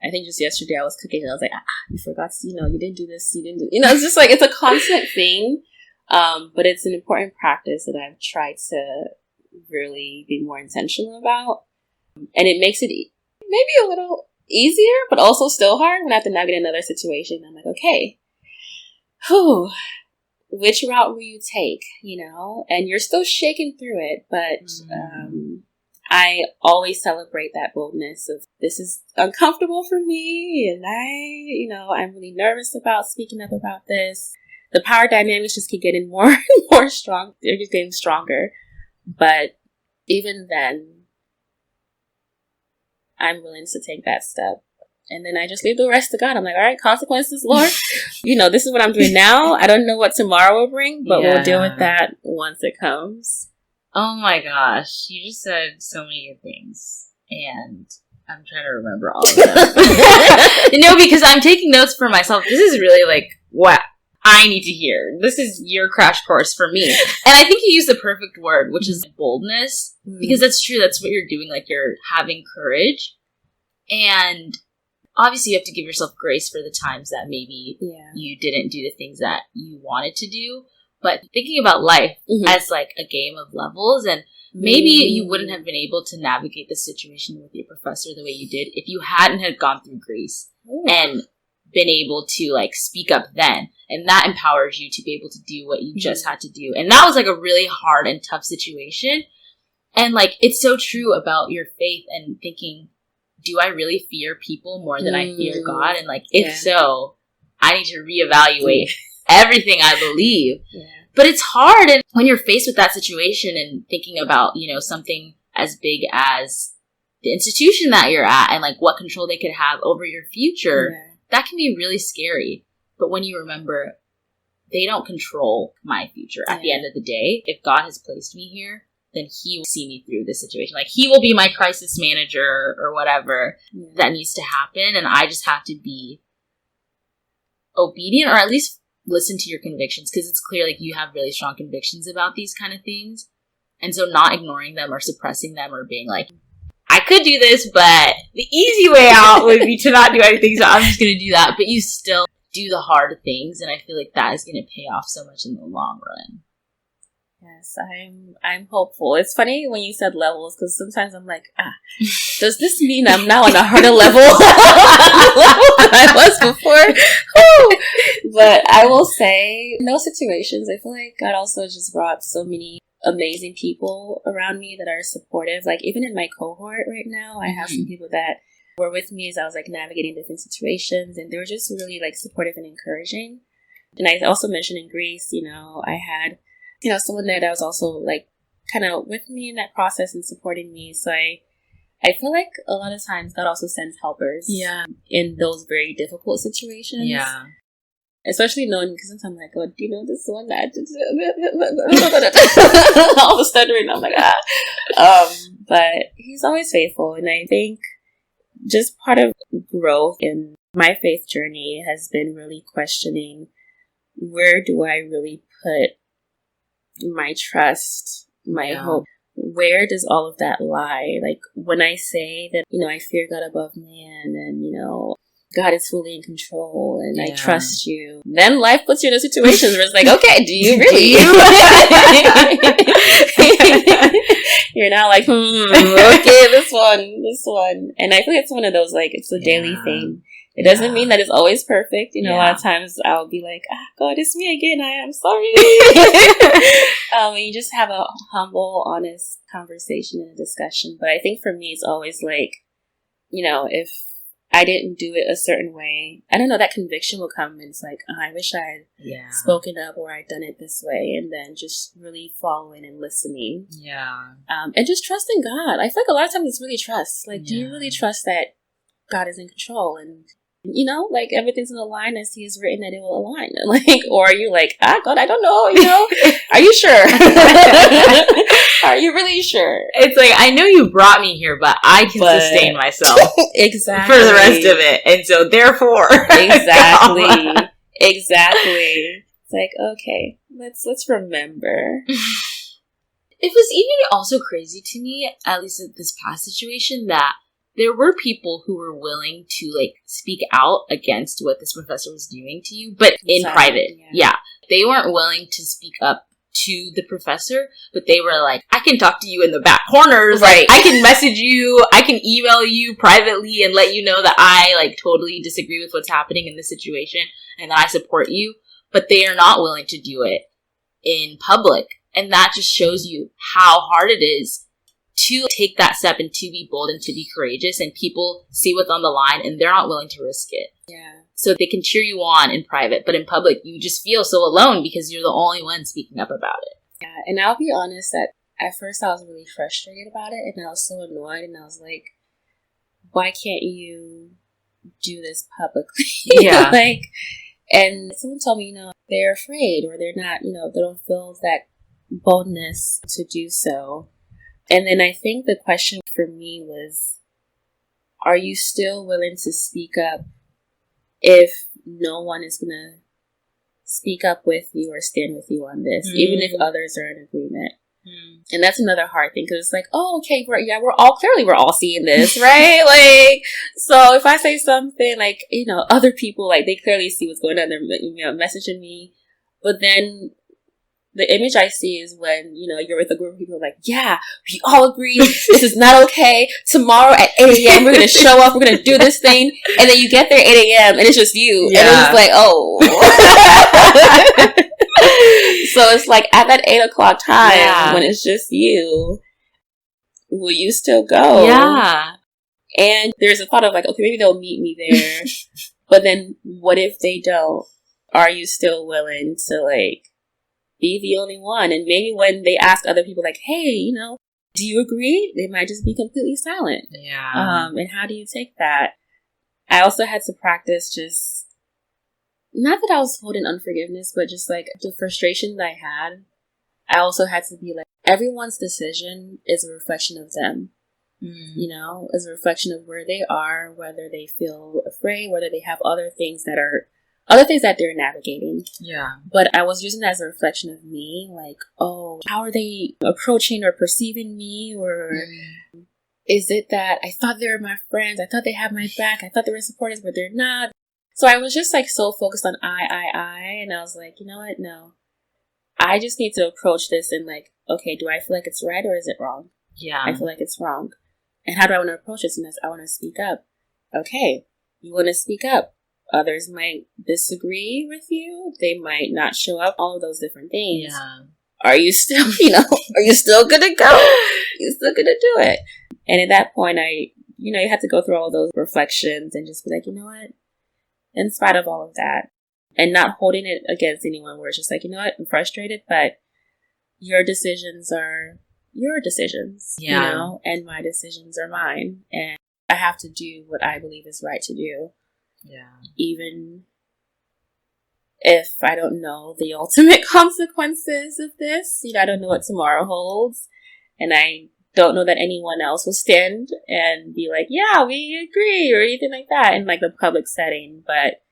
I think just yesterday I was cooking and I was like, you forgot, you didn't do this, you didn't do, it's just like, it's a constant thing. But it's an important practice that I've tried to really be more intentional about. And it makes it maybe a little easier, but also still hard when I have to navigate another situation. I'm like, okay, which route will you take, And you're still shaking through it, but I always celebrate that boldness of, this is uncomfortable for me, and I'm really nervous about speaking up about this. The power dynamics just keep getting more and more strong. They're just getting stronger. But even then, I'm willing to take that step. And then I just leave the rest to God. I'm like, all right, consequences, Lord. This is what I'm doing now. I don't know what tomorrow will bring, but we'll deal with that once it comes. Oh my gosh. You just said so many good things. And I'm trying to remember all of them. Because I'm taking notes for myself. This is really like what I need to hear. This is your crash course for me. And I think you used the perfect word, which is boldness. Because that's true. That's what you're doing. Like, you're having courage. And obviously you have to give yourself grace for the times that maybe you didn't do the things that you wanted to do. But thinking about life as like a game of levels, and maybe you wouldn't have been able to navigate the situation with your professor the way you did if you hadn't had gone through grace and been able to like speak up then. And that empowers you to be able to do what you just had to do. And that was like a really hard and tough situation. And like, it's so true about your faith and thinking, do I really fear people more than I fear God? And like, if so, I need to reevaluate everything I believe. But it's hard. And when you're faced with that situation and thinking about, something as big as the institution that you're at and like what control they could have over your future, that can be really scary. But when you remember, they don't control my future at the end of the day. If God has placed me here, then he will see me through this situation. Like, he will be my crisis manager or whatever that needs to happen. And I just have to be obedient, or at least listen to your convictions, because it's clear like you have really strong convictions about these kind of things. And so not ignoring them or suppressing them or being like, I could do this, but the easy way out would be to not do anything, so I'm just going to do that. But you still do the hard things, and I feel like that is going to pay off so much in the long run. Yes, I'm hopeful. It's funny when you said levels, because sometimes I'm like, does this mean I'm now on a harder level than I was before? But I will say, in those situations, I feel like God also just brought so many amazing people around me that are supportive. Like, even in my cohort right now, I have some people that were with me as I was like navigating different situations, and they were just really like supportive and encouraging. And I also mentioned in Greece, I had someone there that was also like kind of with me in that process and supporting me. So I feel like a lot of times God also sends helpers in those very difficult situations. Yeah. Especially knowing, because sometimes I'm like, oh, do you know this one that all the stuttering, I'm like, but he's always faithful. And I think just part of growth in my faith journey has been really questioning, where do I really put my trust, my hope? Where does all of that lie? Like, when I say that, I fear God above man, and, God is fully in control, and I trust you, then life puts you in a situation where it's like, okay, do you really? You're now like, okay, this one. And I feel like it's one of those, like, it's a daily thing. It doesn't mean that it's always perfect. You know, a lot Yeah. of times I'll be like, God, it's me again. I am sorry. And you just have a humble, honest conversation and a discussion. But I think for me, it's always like, you know, if I didn't do it a certain way, I don't know, that conviction will come and it's like, oh, I wish I had spoken up or I'd done it this way. And then just really following and listening. Yeah. And just trusting God. I feel like a lot of times it's really trust. Like, do you really trust that God is in control? And, you know, like everything's in a line as He has written that it will align. Like, or are you like, God, I don't know, you know? Are you sure? Are you really sure? It's like, I know you brought me here, but I can sustain myself. Exactly. For the rest of it. And so, therefore. Exactly. Exactly. It's like, okay, let's remember. It was even also crazy to me, at least at this past situation, that there were people who were willing to, like, speak out against what this professor was doing to you, but in private. Yeah. They weren't willing to speak up to the professor, but they were like, I can talk to you in the back corners. Right. Like, I can message you, I can email you privately and let you know that I, like, totally disagree with what's happening in this situation and that I support you. But they are not willing to do it in public. And that just shows you how hard it is to take that step and to be bold and to be courageous. And people see what's on the line and they're not willing to risk it. Yeah. So they can cheer you on in private, but in public, you just feel so alone because you're the only one speaking up about it. Yeah, and I'll be honest that at first I was really frustrated about it, and I was so annoyed, and I was like, why can't you do this publicly? Yeah. Like, and someone told me, you know, they're afraid or they're not, you know, they don't feel that boldness to do so. And then I think the question for me was, are you still willing to speak up if no one is going to speak up with you or stand with you on this, even if others are in agreement? And that's another hard thing, because it's like, oh, okay, we're all seeing this, right? Like, so if I say something, like, you know, other people, like, they clearly see what's going on, they're, you know, messaging me, but then the image I see is when, you know, you're with a group of people like, yeah, we all agree this is not okay. Tomorrow at 8 a.m. we're going to show up, we're going to do this thing. And then you get there at 8 a.m. and it's just you. Yeah. And it's like, oh. So it's like at that 8 o'clock time when it's just you, will you still go? Yeah. And there's a thought of like, okay, maybe they'll meet me there. But then what if they don't? Are you still willing to, like, be the only one? And maybe when they ask other people, like, hey, you know, do you agree? They might just be completely silent. Yeah. And how do you take that? I also had to practice just, not that I was holding unforgiveness, but just like the frustration that I had. I also had to be like, everyone's decision is a reflection of them. You know, is a reflection of where they are, whether they feel afraid, whether they have other things that they're navigating. Yeah. But I was using that as a reflection of me, like, oh, how are they approaching or perceiving me? Or is it that I thought they were my friends? I thought they had my back. I thought they were supporters, but they're not. So I was just like so focused on I. And I was like, you know what? No. I just need to approach this and like, okay, do I feel like it's right or is it wrong? Yeah. I feel like it's wrong. And how do I want to approach this? And I want to speak up. Okay. You want to speak up. Others might disagree with you. They might not show up. All of those different things. Yeah. Are you still, are you still going to go? You still going to do it? And at that point, you have to go through all of those reflections and just be like, you know what? In spite of all of that, and not holding it against anyone where it's just like, you know what? I'm frustrated, but your decisions are your decisions, and my decisions are mine. And I have to do what I believe is right to do. Yeah. Even if I don't know the ultimate consequences of this, I don't know what tomorrow holds. And I don't know that anyone else will stand and be like, yeah, we agree or anything like that in like the public setting. But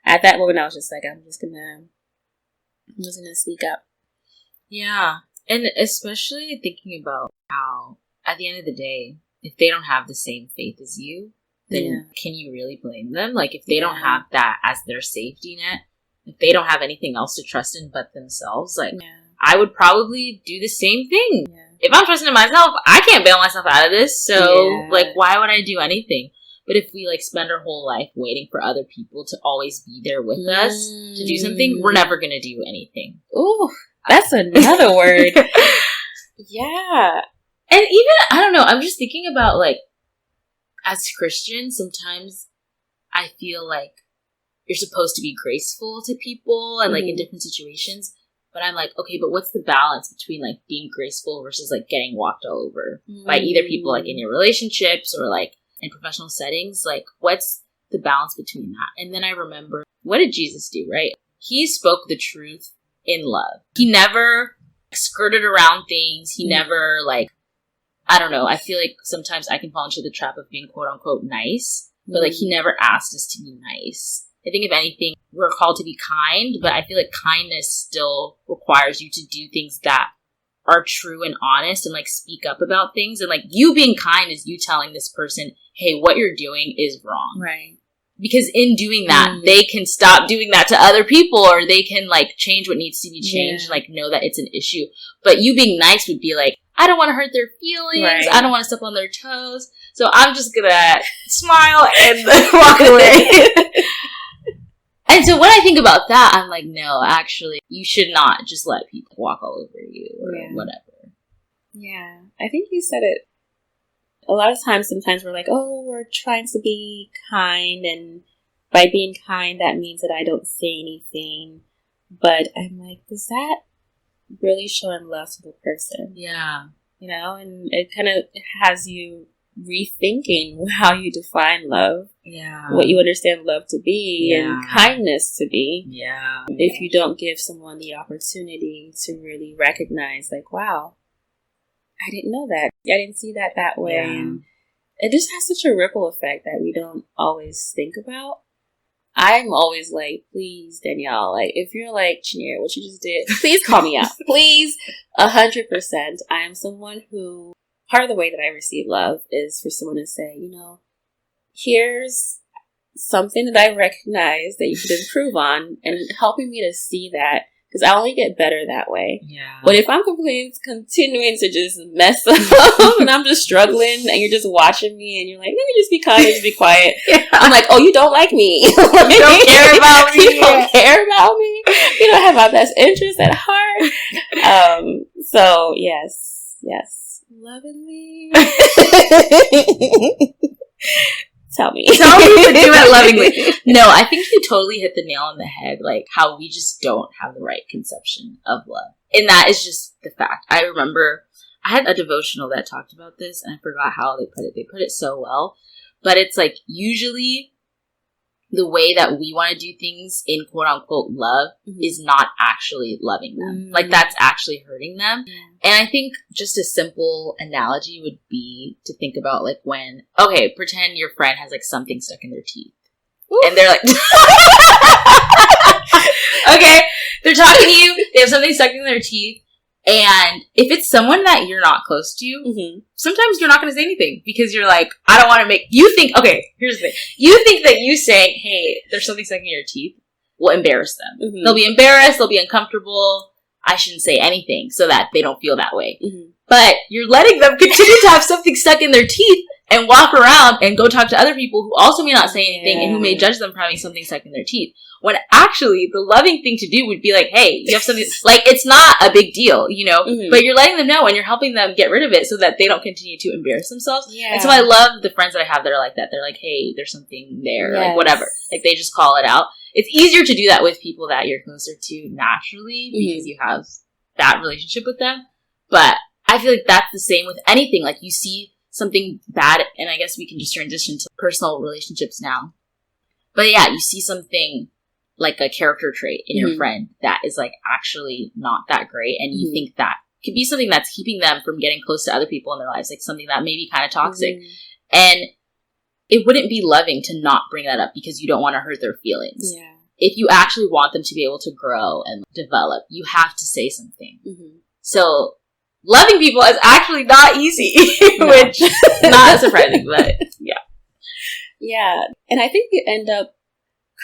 at that moment, I was just like, I'm just gonna speak up. Yeah. And especially thinking about how at the end of the day, if they don't have the same faith as you, then can you really blame them? Like, if they don't have that as their safety net, if they don't have anything else to trust in but themselves, like, I would probably do the same thing. Yeah. If I'm trusting in myself, I can't bail myself out of this, so, like, why would I do anything? But if we like spend our whole life waiting for other people to always be there with us to do something, we're never going to do anything. Ooh, that's another word. Yeah. And even, I don't know, I'm just thinking about like, as Christians, sometimes I feel like you're supposed to be graceful to people and like in different situations. But I'm like, okay, but what's the balance between like being graceful versus like getting walked all over by either people like in your relationships or like in professional settings? Like, what's the balance between that? And then I remember, what did Jesus do, right? He spoke the truth in love. He never skirted around things. He never like, I don't know. I feel like sometimes I can fall into the trap of being quote unquote nice, but like he never asked us to be nice. I think if anything, we're called to be kind, but I feel like kindness still requires you to do things that are true and honest and like speak up about things. And like you being kind is you telling this person, hey, what you're doing is wrong. Right. Because in doing that, they can stop doing that to other people or they can like change what needs to be changed and like know that it's an issue. But you being nice would be like, I don't want to hurt their feelings. Right. I don't want to step on their toes. So I'm just going to smile and walk away. And so when I think about that, I'm like, no, actually, you should not just let people walk all over you or whatever. Yeah. I think you said it. A lot of times, sometimes we're like, oh, we're trying to be kind. And by being kind, that means that I don't say anything. But I'm like, does that really showing love to the person? Yeah. You know, and it kind of has you rethinking how you define love. Yeah. What you understand love to be and kindness to be. Yeah. If you don't give someone the opportunity to really recognize, like, wow, I didn't know that. I didn't see that way. Yeah. And it just has such a ripple effect that we don't always think about. I'm always like, please, Danielle, like, if you're like, Chinyere, what you just did, please call me out. Please, 100%. I am someone who, part of the way that I receive love is for someone to say, you know, here's something that I recognize that you could improve on and helping me to see that. Because I only get better that way. Yeah. But if I'm continuing to just mess up and I'm just struggling and you're just watching me and you're like, let me just be kind and just be quiet. I'm like, oh, you don't like me. You don't care about me. You don't care about me. You don't have my best interest at heart. So, yes. Lovingly. Tell me to do it lovingly. No, I think you totally hit the nail on the head, like how we just don't have the right conception of love. And that is just the fact. I remember I had a devotional that talked about this and I forgot how they put it. They put it so well. But it's like usually the way that we want to do things in quote unquote love is not actually loving them. Like that's actually hurting them. And I think just a simple analogy would be to think about like when, okay, pretend your friend has like something stuck in their teeth. Ooh. And they're like, okay, they're talking to you, they have something stuck in their teeth. And if it's someone that you're not close to, sometimes you're not going to say anything because you're like, I don't want to make, you think, okay, here's the thing. You think that you saying, hey, there's something stuck in your teeth will embarrass them. They'll be embarrassed. They'll be uncomfortable. I shouldn't say anything so that they don't feel that way. But you're letting them continue to have something stuck in their teeth and walk around and go talk to other people who also may not say anything and who may judge them for having something stuck in their teeth. When actually the loving thing to do would be like, hey, you have something, like it's not a big deal, you know, but you're letting them know and you're helping them get rid of it so that they don't continue to embarrass themselves. Yeah. And so I love the friends that I have that are like that. They're like, hey, there's something there, like whatever. Like they just call it out. It's easier to do that with people that you're closer to naturally because you have that relationship with them. But I feel like that's the same with anything. Like you see something bad, and I guess we can just transition to personal relationships now. But yeah, you see something like a character trait in your friend that is like actually not that great, and you think that could be something that's keeping them from getting close to other people in their lives, like something that may be kind of toxic. And it wouldn't be loving to not bring that up because you don't want to hurt their feelings. Yeah. If you actually want them to be able to grow and develop, you have to say something. So loving people is actually not easy, which not surprising, but yeah. Yeah. And I think you end up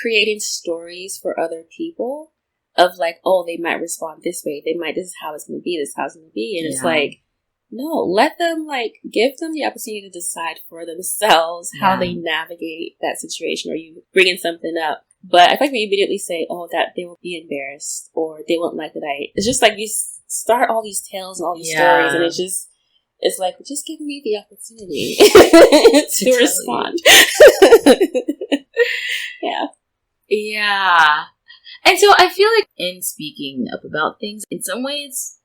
creating stories for other people of like, oh, they might respond this way. They might, this is how it's going to be. This is how it's going to be. And it's like, No, let them, like, give them the opportunity to decide for themselves how they navigate that situation, or you bringing something up. But I feel like we immediately say, oh, that they will be embarrassed, or they won't like that it's just like you start all these tales and all these stories, and it's like, just give me the opportunity to respond. Yeah. And so I feel like in speaking up about things, in some ways,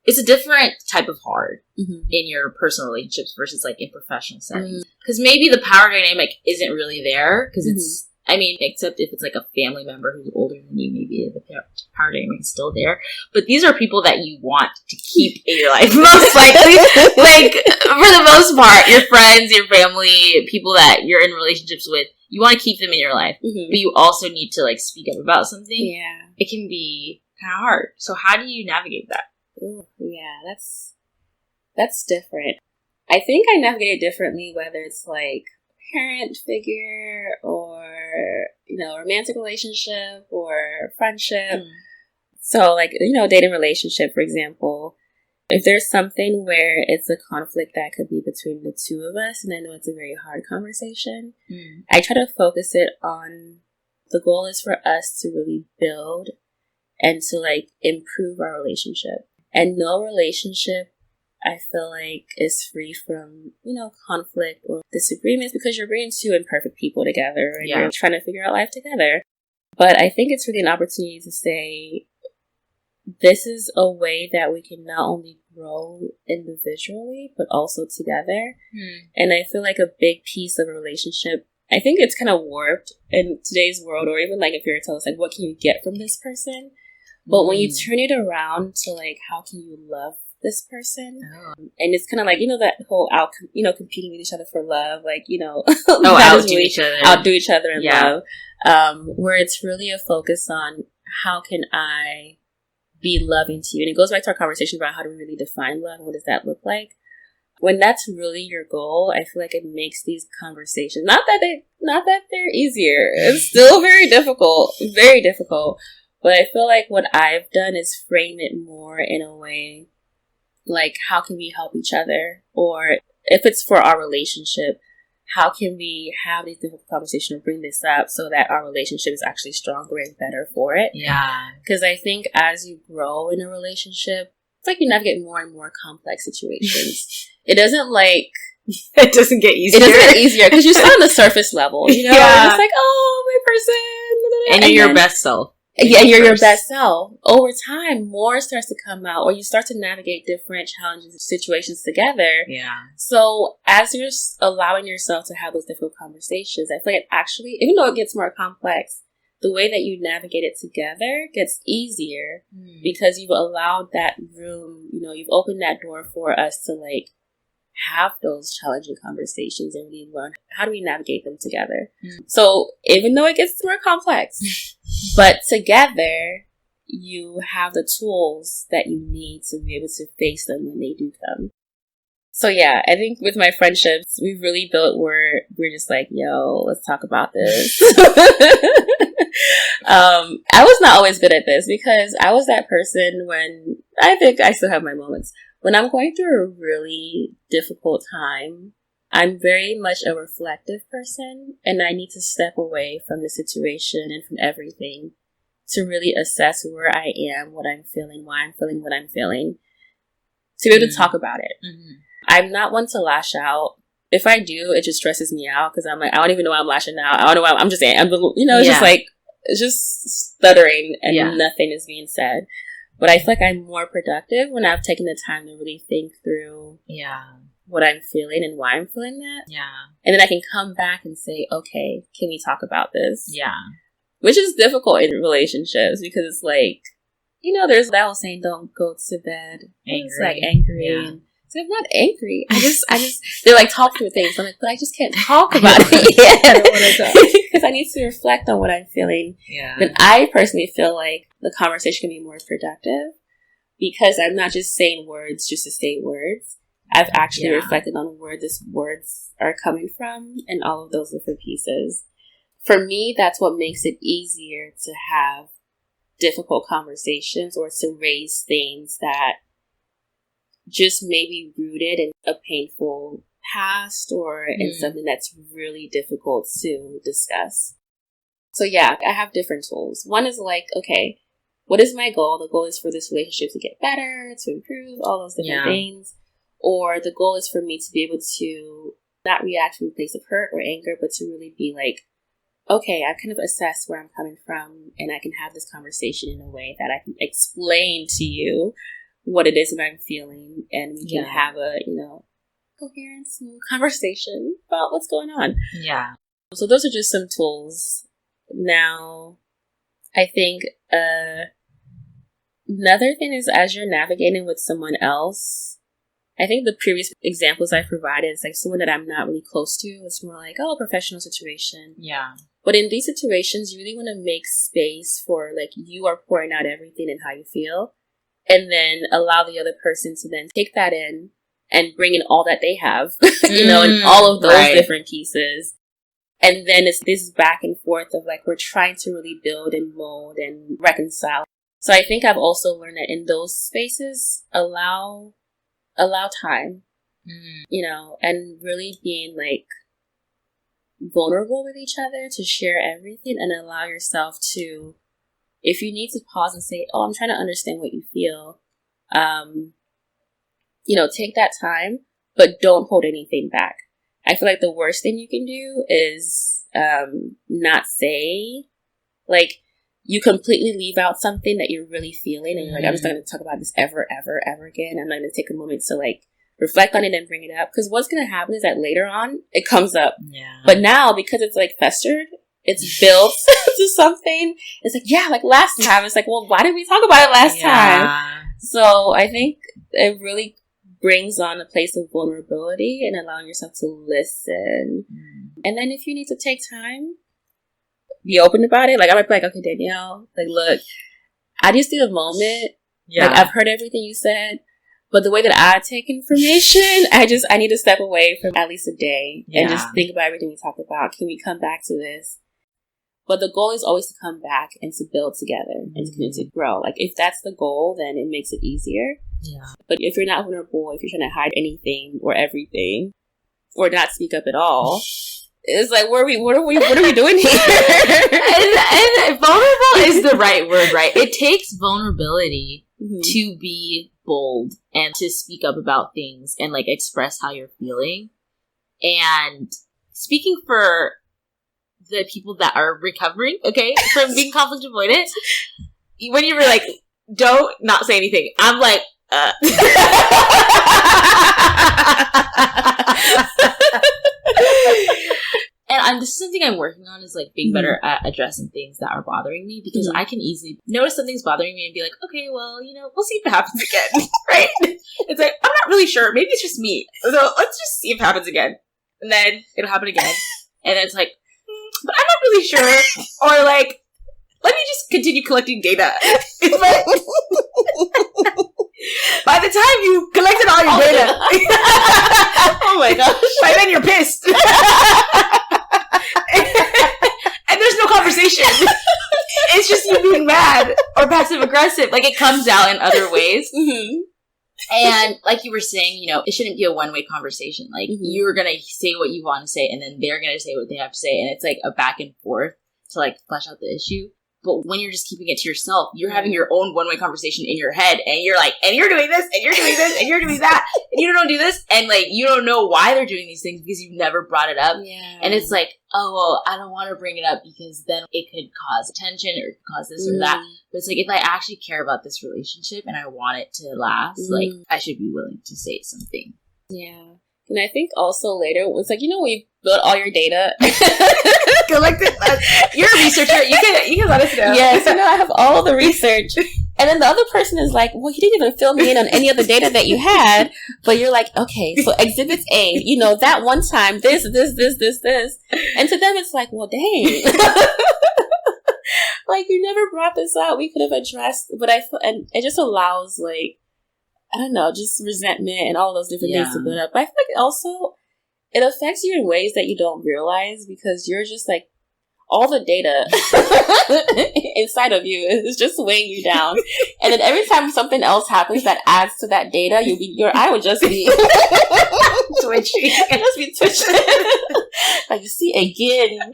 it's a different type of hard in your personal relationships versus like in professional settings. Because maybe the power dynamic isn't really there, because it's, I mean, except if it's like a family member who's older than you, maybe the power dynamic is still there. But these are people that you want to keep in your life, most likely. Like, for the most part, your friends, your family, people that you're in relationships with, you want to keep them in your life. But you also need to, like, speak up about something. Yeah. It can be kind of hard. So how do you navigate that? Ooh, yeah, that's different. I think I navigate it differently, whether it's like parent figure or, you know, romantic relationship or friendship. So, like, you know, dating relationship, for example, if there's something where it's a conflict that could be between the two of us, and I know it's a very hard conversation, I try to focus it on, the goal is for us to really build and to, like, improve our relationship. And no relationship, I feel like, is free from, you know, conflict or disagreements, because you're bringing two imperfect people together and you're trying to figure out life together. But I think it's really an opportunity to say, this is a way that we can not only grow individually, but also together. And I feel like a big piece of a relationship, I think it's kind of warped in today's world, or even like if you're told, like, what can you get from this person? But when you turn it around to, like, how can you love this person? And it's kind of like, you know, that whole competing with each other for love, like, you know, outdo each other in love, where it's really a focus on, how can I be loving to you? And it goes back to our conversation about how do we really define love, and what does that look like? When that's really your goal, I feel like it makes these conversations, not that they're easier, it's still very difficult, but I feel like what I've done is frame it more in a way like, how can we help each other? Or if it's for our relationship, how can we have these difficult conversations and bring this up so that our relationship is actually stronger and better for it? Yeah. Because I think as you grow in a relationship, it's like you navigate more and more complex situations. It doesn't get easier. It doesn't get easier because you're still on the surface level, you know? Yeah. It's like, oh, my person. And you're your best self. Yeah, you're your best self. Over time, more starts to come out, or you start to navigate different challenges and situations together. Yeah. So as you're allowing yourself to have those difficult conversations, I feel like it actually, even though it gets more complex, the way that you navigate it together gets easier because you've allowed that room, you know, you've opened that door for us to, like, have those challenging conversations and really learn how do we navigate them together. So even though it gets more complex, but together you have the tools that you need to be able to face them when they do come. So yeah, I think with my friendships, we've really built where we're just like, yo, let's talk about this. I was not always good at this because I was that person when, I think I still have my moments, when I'm going through a really difficult time, I'm very much a reflective person, and I need to step away from the situation and from everything to really assess where I am, what I'm feeling, why I'm feeling what I'm feeling, to be able to talk about it. I'm not one to lash out. If I do, it just stresses me out because I'm like, I don't even know why I'm lashing out. I don't know why I'm just saying, it's just like, it's just stuttering and nothing is being said. But I feel like I'm more productive when I've taken the time to really think through what I'm feeling and why I'm feeling that. Yeah. And then I can come back and say, okay, can we talk about this? Yeah. Which is difficult in relationships because it's like, you know, there's that whole saying, don't go to bed angry. It's like angry. Yeah. So I'm not angry. I just, they're like, talk through things. I'm like, but I just can't talk about it. Because I need to reflect on what I'm feeling. Yeah. But I personally feel like the conversation can be more productive because I'm not just saying words just to say words. I've actually reflected on where these words are coming from and all of those different pieces. For me, that's what makes it easier to have difficult conversations or to raise things that just maybe rooted in a painful past or in something that's really difficult to discuss. So yeah, I have different tools. One is like, okay, what is my goal? The goal is for this relationship to get better, to improve, all those different things. Or the goal is for me to be able to not react from a place of hurt or anger, but to really be like, okay, I kind of assess where I'm coming from, and I can have this conversation in a way that I can explain to you what it is that I'm feeling, and we can have a, coherent, smooth conversation about what's going on. Yeah. So those are just some tools. Now, I think another thing is, as you're navigating with someone else, I think the previous examples I provided is like someone that I'm not really close to. It's more like, professional situation. Yeah. But in these situations, you really want to make space for like you are pouring out everything and how you feel, and then allow the other person to then take that in and bring in all that they have, and all of those different pieces. And then it's this back and forth of like, we're trying to really build and mold and reconcile. So I think I've also learned that in those spaces, allow time, and really being like vulnerable with each other to share everything, and allow yourself to, if you need to pause and say, I'm trying to understand what you feel, take that time, but don't hold anything back. I feel like the worst thing you can do is not say, like, you completely leave out something that you're really feeling, and you're like, I'm just not going to talk about this ever, ever, ever again. I'm not going to take a moment to, like, reflect on it and bring it up. Because what's going to happen is that later on, it comes up. Yeah. But now, because it's, like, festered, it's built to something. It's like, like last time. It's like, well, why did we talk about it last time? So I think it really brings on a place of vulnerability and allowing yourself to listen. And then if you need to take time, be open about it. Like, I might be like, okay, Danielle, like, look, I just need a moment. Yeah. Like, I've heard everything you said, but the way that I take information, I need to step away for at least a day and just think about everything we talked about. Can we come back to this? But the goal is always to come back and to build together and to continue to grow. Like, if that's the goal, then it makes it easier. Yeah. But if you're not vulnerable, if you're trying to hide anything or everything, or not speak up at all, it's like, what are we doing here? and vulnerable is the right word, right? It takes vulnerability to be bold and to speak up about things and like express how you're feeling. And speaking for the people that are recovering, okay, from being conflict avoidant, when you were like, don't not say anything, I'm like, And this is something I'm working on, is like being better at addressing things that are bothering me, because I can easily notice something's bothering me and be like, okay, well, we'll see if it happens again, right? It's like, I'm not really sure. Maybe it's just me. So let's just see if it happens again. And then it'll happen again. And then it's like, but I'm not really sure. Or like, let me just continue collecting data. By the time you collected all your data, oh my gosh, by then you're pissed. And there's no conversation. It's just you being mad or passive aggressive. Like, it comes out in other ways. And like you were saying, it shouldn't be a one-way conversation. Like, you're going to say what you want to say, and then they're going to say what they have to say. And it's like a back and forth to like flesh out the issue. But when you're just keeping it to yourself, you're having your own one-way conversation in your head, and you're like, and you're doing this, and you're doing this, and you're doing that, and you don't do this, and like, you don't know why they're doing these things because you've never brought it up. Yeah. And it's like, oh, well, I don't want to bring it up because then it could cause tension or cause this or that. But it's like, if I actually care about this relationship and I want it to last, like, I should be willing to say something. Yeah. And I think also later, it's like, when you build all your data, collect it. You're a researcher. You can let us know. Yes, I have all the research. And then the other person is like, well, you didn't even fill me in on any of the data that you had. But you're like, okay, so exhibit A, that one time, this. And to them, it's like, well, dang. Like, you never brought this up. We could have addressed, but and it just allows, like, I don't know, just resentment and all those different things to build up. But I feel like also it affects you in ways that you don't realize, because you're just like, all the data inside of you is just weighing you down. And then every time something else happens that adds to that data, your eye would just be twitching. Just be twitching. Like, you see, again.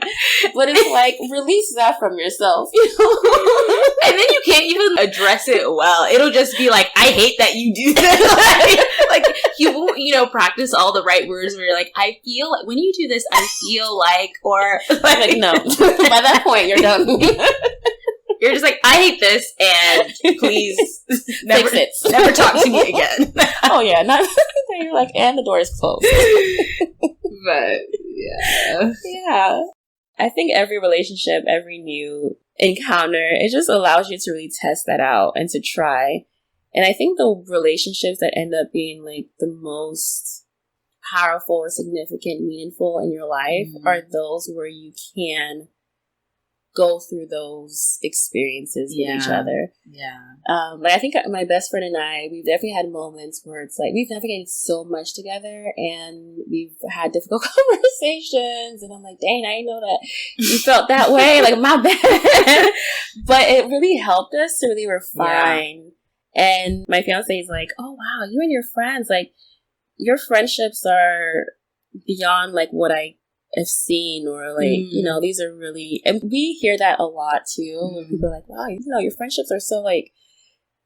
But it's like, release that from yourself. And then you can't even address it well. It'll just be like, I hate that you do that. like you won't, practice all the right words where you're like, I feel like when you do this, I feel like, or like no. By that point, you're done. You're just like, I hate this, and please fix it. Never talk to me again. Oh yeah, not you're like, and the door is closed. But yeah. I think every relationship, every new encounter, it just allows you to really test that out and to try. And I think the relationships that end up being like the most powerful or significant, meaningful in your life are those where you can go through those experiences with each other. Yeah. Like I think my best friend and I, we've definitely had moments where it's like we've navigated so much together and we've had difficult conversations and I'm like, dang, I didn't know that you felt that way. Like, my bad. But it really helped us to really refine. Yeah. And my fiance is like, oh wow, you and your friends, like your friendships are beyond like what I have seen, or like, these are really, and we hear that a lot too, when people are like, wow, your friendships are so like,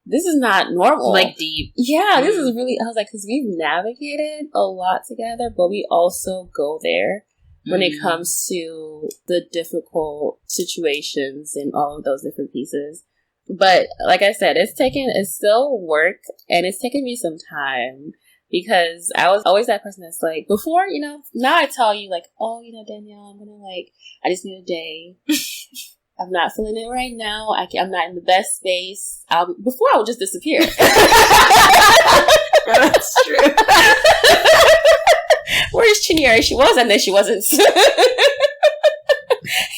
this is not normal. Like deep. Yeah, this is really, I was like, because we've navigated a lot together, but we also go there when it comes to the difficult situations and all of those different pieces. But like I said, it's still work, and it's taken me some time. Because I was always that person that's like, before, now I tell you, like, oh, Danielle, I just need a day. I'm not feeling it right now. I'm not in the best space. Before, I would just disappear. That's true. Where's Chinyere? She was, and then she wasn't.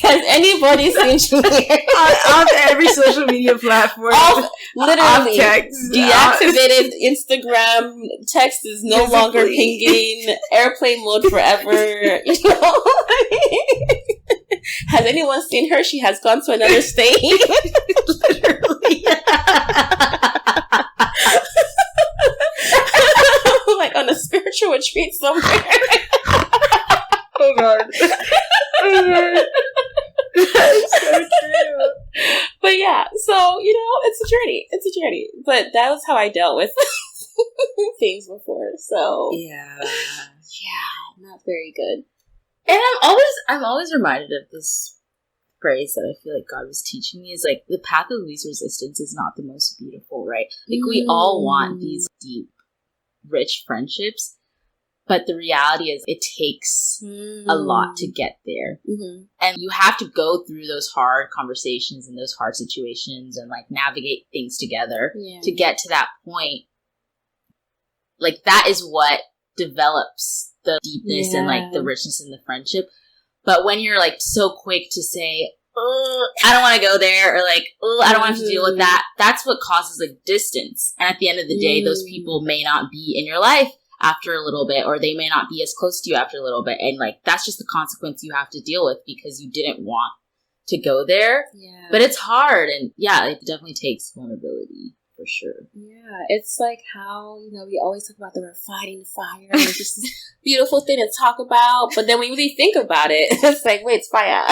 Has anybody seen Chinyere? On every social media platform. Literally. Text. Deactivated Instagram. Text is no longer pinging. Airplane mode forever. Has anyone seen her? She has gone to another state. Literally. Like on a spiritual retreat somewhere. Oh God. That's so true. But yeah, so it's a journey. But that was how I dealt with things before. So yeah, not very good. And I'm always reminded of this phrase that I feel like God was teaching me, is like, the path of least resistance is not the most beautiful, right? Like we all want these deep, rich friendships. But the reality is it takes a lot to get there. Mm-hmm. And you have to go through those hard conversations and those hard situations and like navigate things together to get to that point. Like that is what develops the deepness and like the richness in the friendship. But when you're like so quick to say, oh, I don't want to go there, or like, oh, I don't want to deal with that, that's what causes like distance. And at the end of the day, those people may not be in your life after a little bit, or they may not be as close to you after a little bit. And like, that's just the consequence you have to deal with because you didn't want to go there. Yeah. But it's hard. And yeah, it definitely takes vulnerability for sure. Yeah. It's like how, we always talk about the refining fire. And it's just this beautiful thing to talk about. But then when you really think about it, it's like, wait, it's fire.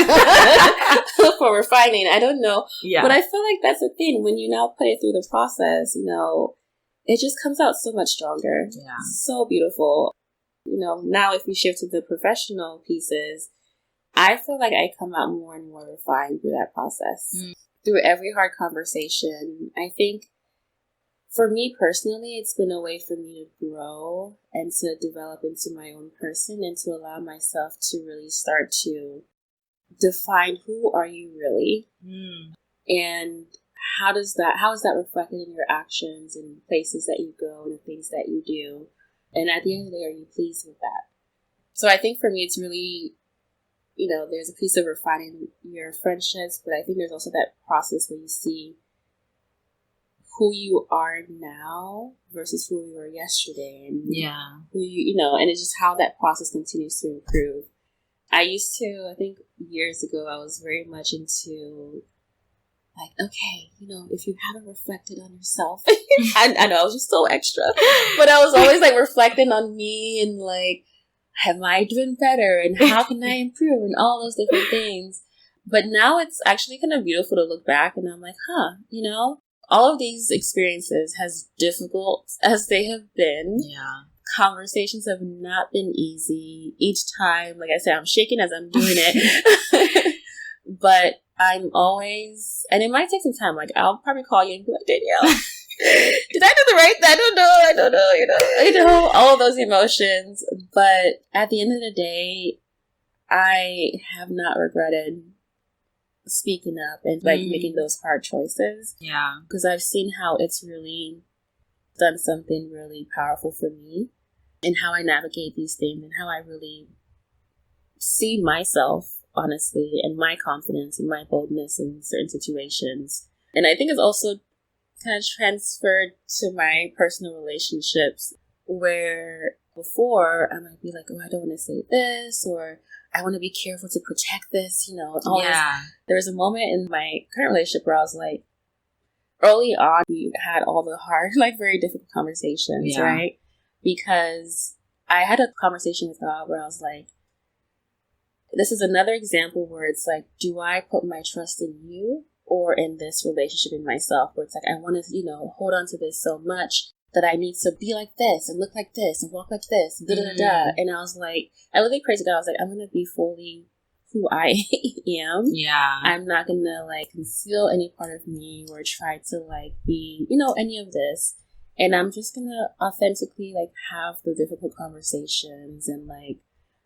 For refining. I don't know. Yeah. But I feel like that's the thing. When you now put it through the process, it just comes out so much stronger. Yeah. So beautiful. Now if we shift to the professional pieces, I feel like I come out more and more refined through that process. Through every hard conversation. I think for me personally, it's been a way for me to grow and to develop into my own person and to allow myself to really start to define who are you really, and how is that reflected in your actions and places that you go and the things that you do, and at the end of the day, are you pleased with that? So I think for me, it's really, there's a piece of refining your friendships, but I think there's also that process where you see who you are now versus who you were yesterday, and who and it's just how that process continues to improve. I used to, I think years ago, I was very much into like, okay, you know, if you haven't reflected on yourself, I know I was just so extra, but I was always like reflecting on me and like, have I doing better and how can I improve and all those different things. But now it's actually kind of beautiful to look back and I'm like, you know, all of these experiences, as difficult as they have been, conversations have not been easy. Each time, like I said, I'm shaking as I'm doing it. But I'm always, and it might take some time, like I'll probably call you and be like, Danielle, did I do the right thing? I don't know, you know, all of those emotions. But at the end of the day, I have not regretted speaking up and like making those hard choices. Yeah. Because I've seen how it's really done something really powerful for me and how I navigate these things and how I really see myself, honestly, and my confidence and my boldness in certain situations. And I think it's also kind of transferred to my personal relationships where before I might be like, oh, I don't want to say this, or I want to be careful to protect this, you know. There was a moment in my current relationship where I was like, early on, we had all the hard, like very difficult conversations, right? Because I had a conversation with God where I was like, this is another example where it's like, do I put my trust in you or in this relationship in myself? Where it's like, I want to, you know, hold on to this so much that I need to be like this and look like this and walk like this, and da-da-da-da. And I was like, I really prayed to God. I was like, I'm going to be fully who I am. Yeah. I'm not going to like conceal any part of me or try to like be, you know, any of this. And I'm just going to authentically like have the difficult conversations and like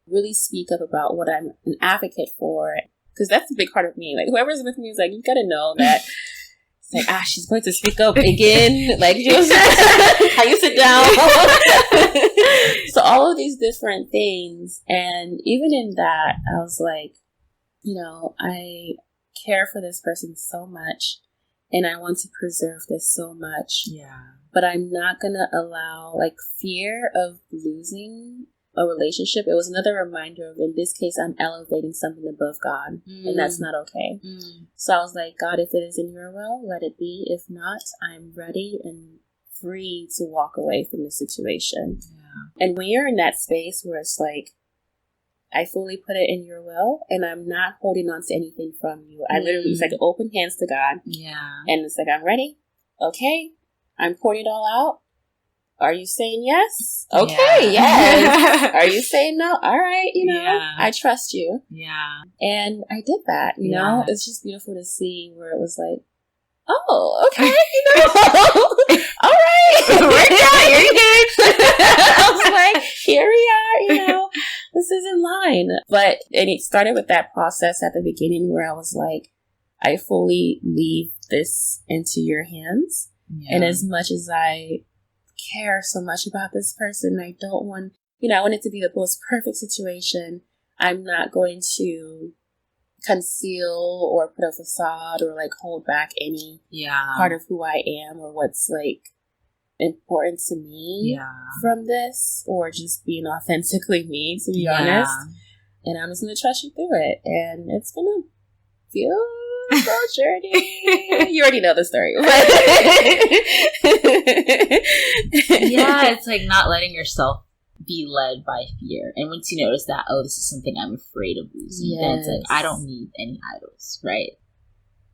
really speak up about what I'm an advocate for. Because that's a big part of me. Like whoever's with me is like, you got to know that it's like, she's going to speak up again. Like, how you sit down. So all of these different things. And even in that, I was like, you know, I care for this person so much and I want to preserve this so much. Yeah. But I'm not going to allow like fear of losing a relationship. It was another reminder of, in this case, I'm elevating something above God, and that's not okay. So I was like, God, if it is in your will, let it be. If not, I'm ready and free to walk away from the situation. Yeah. And when you're in that space where it's like, I fully put it in your will and I'm not holding on to anything from you. I literally, it's like open hands to God. Yeah. And it's like, I'm ready. Okay. I'm pouring it all out. Are you saying yes? Okay, yes. Are you saying no? All right, you know, I trust you. Yeah. And I did that, you know. It's just beautiful to see where it was like, oh, okay, you know. All right. You're good. I was like, here we are, you know. This is in line. And it started with that process at the beginning where I was like, I fully leave this into your hands. Yeah. And as much as I care so much about this person, I don't want, you know, I want it to be the most perfect situation. I'm not going to conceal or put a facade or like hold back any part of who I am or what's like important to me from this, or just being authentically me, to be honest. And I'm just going to trust you through it. And it's been a beautiful journey. You already know the story. Yeah, it's like not letting yourself be led by fear. And once you notice that, oh, this is something I'm afraid of losing, then it's like, I don't need any idols, right?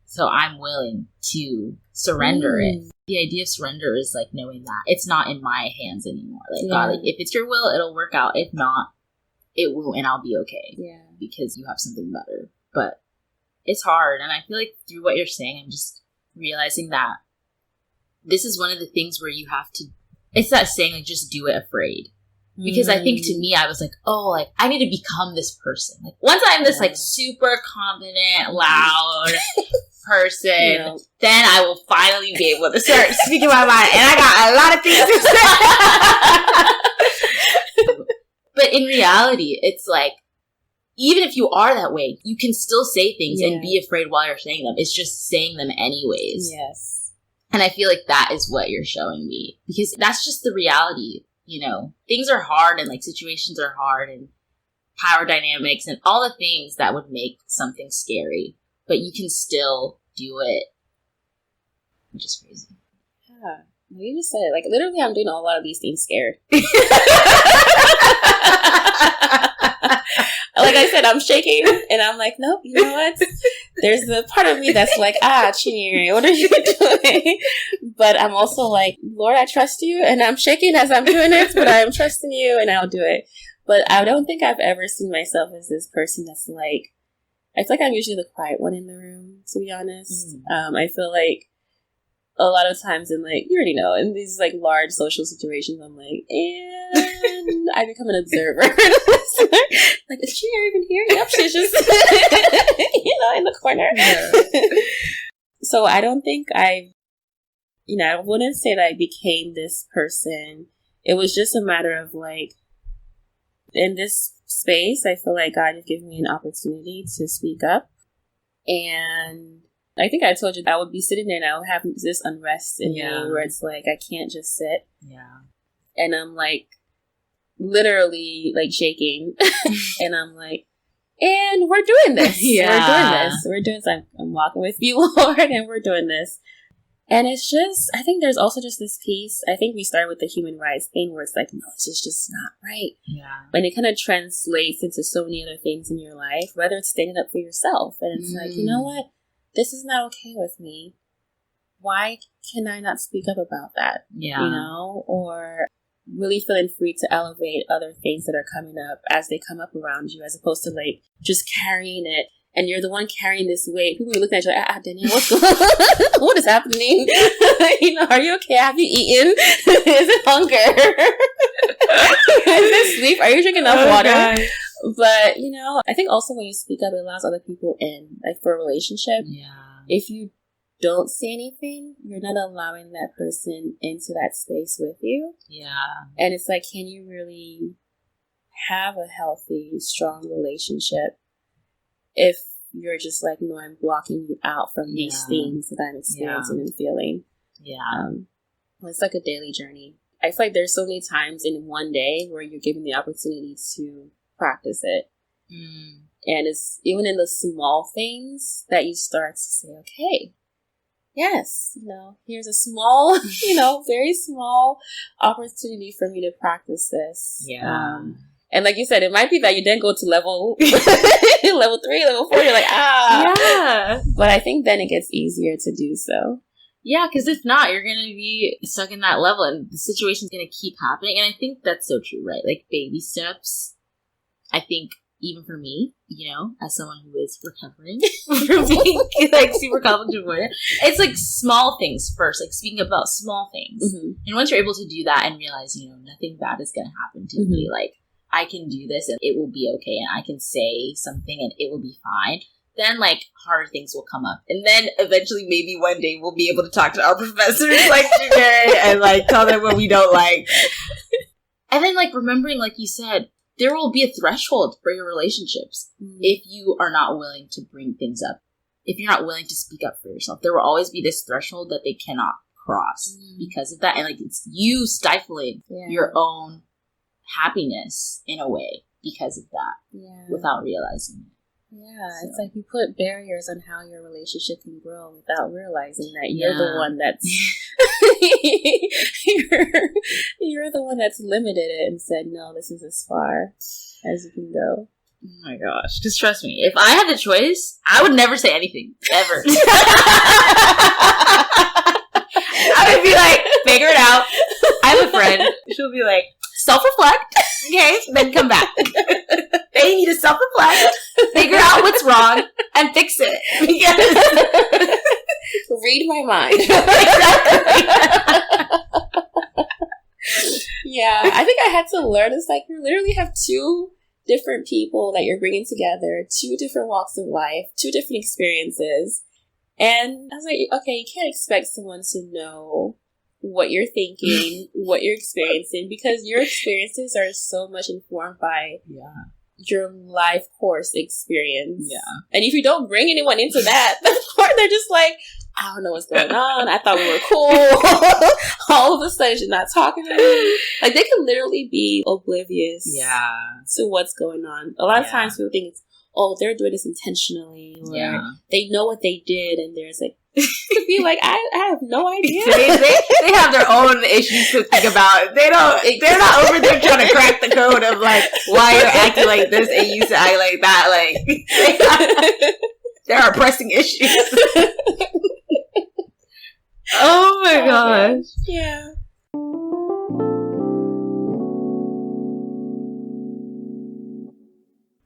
So I'm willing to surrender it. The idea of surrender is like knowing that it's not in my hands anymore. Like, God, like, if it's your will, it'll work out. If not, it won't, and I'll be okay. Yeah. Because you have something better. But it's hard. And I feel like through what you're saying, I'm just realizing that this is one of the things where you have to, it's that saying, like, just do it afraid. Because I think to me, I was like, oh, like, I need to become this person. Like, once I'm this, like, super confident, loud person, then I will finally be able to start speaking my mind. And I got a lot of things to say. But in reality, it's like, even if you are that way, you can still say things and be afraid while you're saying them. It's just saying them anyways. Yes. And I feel like that is what you're showing me. Because that's just the reality. You know, things are hard and like situations are hard, and power dynamics and all the things that would make something scary, but you can still do it, which is crazy. Yeah. You just said it. Like, literally, I'm doing a lot of these things scared. Like I said, I'm shaking, and I'm like, nope, you know what? There's the part of me that's like, Chinyere, what are you doing? But I'm also like, Lord, I trust you, and I'm shaking as I'm doing it, but I'm trusting you, and I'll do it. But I don't think I've ever seen myself as this person that's like, I feel like I'm usually the quiet one in the room, to be honest. I feel like a lot of times in, like, you already know, in these, like, large social situations, I'm like, and I become an observer and a listener. Like, is she even here? Yep, she's just, in the corner. Yeah. So I don't think I wouldn't say that I became this person. It was just a matter of, like, in this space, I feel like God has given me an opportunity to speak up. And I think I told you that I would be sitting there and I would have this unrest in me where it's like, I can't just sit. Yeah. And I'm like, literally, like, shaking. And I'm like, and we're doing this. We're doing this. I'm walking with you, Lord, and we're doing this. And it's just, I think there's also just this piece. I think we started with the human rights thing where it's like, no, it's just not right. Yeah. And it kind of translates into so many other things in your life, whether it's standing up for yourself. And it's like, you know what? This is not okay with me. Why can I not speak up about that? Yeah. Or really feeling free to elevate other things that are coming up as they come up around you, as opposed to, like, just carrying it. And you're the one carrying this weight. People are looking at you like, Danielle, what's going on? What is happening? Are you okay? Have you eaten? Is it hunger? Is it sleep? Are you drinking enough water? God. But, I think also when you speak up, it allows other people in, like, for a relationship. Yeah. If you don't say anything, you're not allowing that person into that space with you. Yeah. And it's like, can you really have a healthy, strong relationship if you're just like, no, I'm blocking you out from these things that I'm experiencing and feeling? Yeah. It's like a daily journey. I feel like there's so many times in one day where you're given the opportunity to practice it. And it's even in the small things that you start to say, okay, yes, here's a small, very small opportunity for me to practice this. Yeah. And like you said, it might be that you then go to level 3, level 4, you're like, Yeah. But I think then it gets easier to do so. Yeah, because if not, you're going to be stuck in that level and the situation's going to keep happening. And I think that's so true, right? Like, baby steps. I think even for me, as someone who is recovering from being, like, super conflict avoidant, it's like small things first, like speaking about small things. Mm-hmm. And once you're able to do that and realize, nothing bad is going to happen to me, like, I can do this and it will be okay, and I can say something and it will be fine, then, like, harder things will come up. And then eventually, maybe one day, we'll be able to talk to our professors, like, Chinyere, and, like, tell them what we don't like. And then, like, remembering, like you said, there will be a threshold for your relationships if you are not willing to bring things up. If you're not willing to speak up for yourself, there will always be this threshold that they cannot cross because of that. And, like, it's you stifling your own happiness in a way because of that without realizing it. Yeah, so. It's like you put barriers on how your relationship can grow without realizing that you're the one that's you're the one that's limited it and said, no, this is as far as you can go. Oh my gosh, because trust me, if I had the choice, I would never say anything, ever. I would be like, figure it out. I have a friend, she'll be like, self-reflect, okay, then come back. They need to self-reflect, figure out what's wrong, and fix it. Because read my mind. Yeah, I think I had to learn. It's like you literally have two different people that you're bringing together, two different walks of life, two different experiences. And I was like, okay, you can't expect someone to know what you're thinking, what you're experiencing, because your experiences are so much informed by your life course experience. Yeah. And if you don't bring anyone into that, of course they're just like, I don't know what's going on. I thought we were cool. All of a sudden, she's not talking to me. Like, they can literally be oblivious to what's going on. A lot of times people think, oh, they're doing this intentionally. Or they know what they did. And there's like, to be like, I have no idea. they have their own issues to think about. They're not over there trying to crack the code of like why you're acting like this and you used to act like that. Like there are pressing issues. Oh my gosh. Yeah.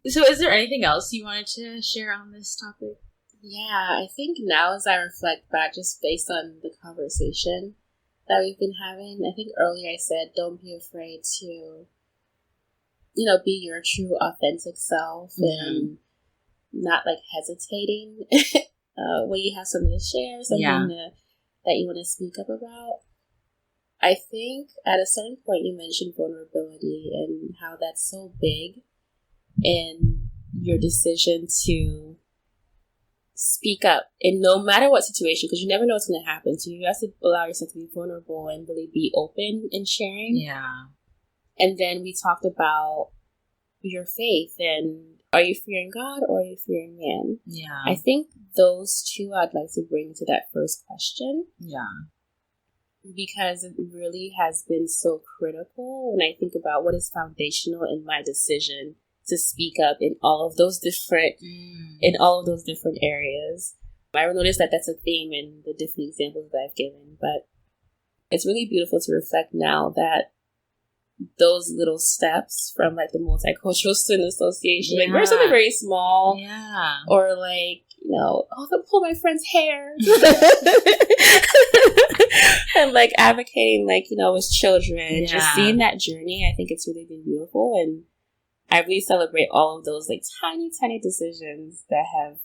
So is there anything else you wanted to share on this topic? Yeah, I think now as I reflect back, just based on the conversation that we've been having, I think earlier I said, don't be afraid to, be your true, authentic self and not like hesitating when you have something to share, something that you want to speak up about. I think at a certain point you mentioned vulnerability and how that's so big in your decision to speak up in no matter what situation, because you never know what's going to happen. So you have to allow yourself to be vulnerable and really be open in sharing. Yeah. And then we talked about your faith and are you fearing God or are you fearing man? Yeah. I think those two I'd like to bring to that first question. Yeah. Because it really has been so critical when I think about what is foundational in my decision to speak up in all of those different areas. I noticed that that's a theme in the different examples that I've given, but it's really beautiful to reflect now that those little steps from like the Multicultural Student Association, like we're something very small, or like, I'll pull my friend's hair and like advocating like, as children, just seeing that journey. I think it's really been beautiful, and I really celebrate all of those like tiny, tiny decisions that have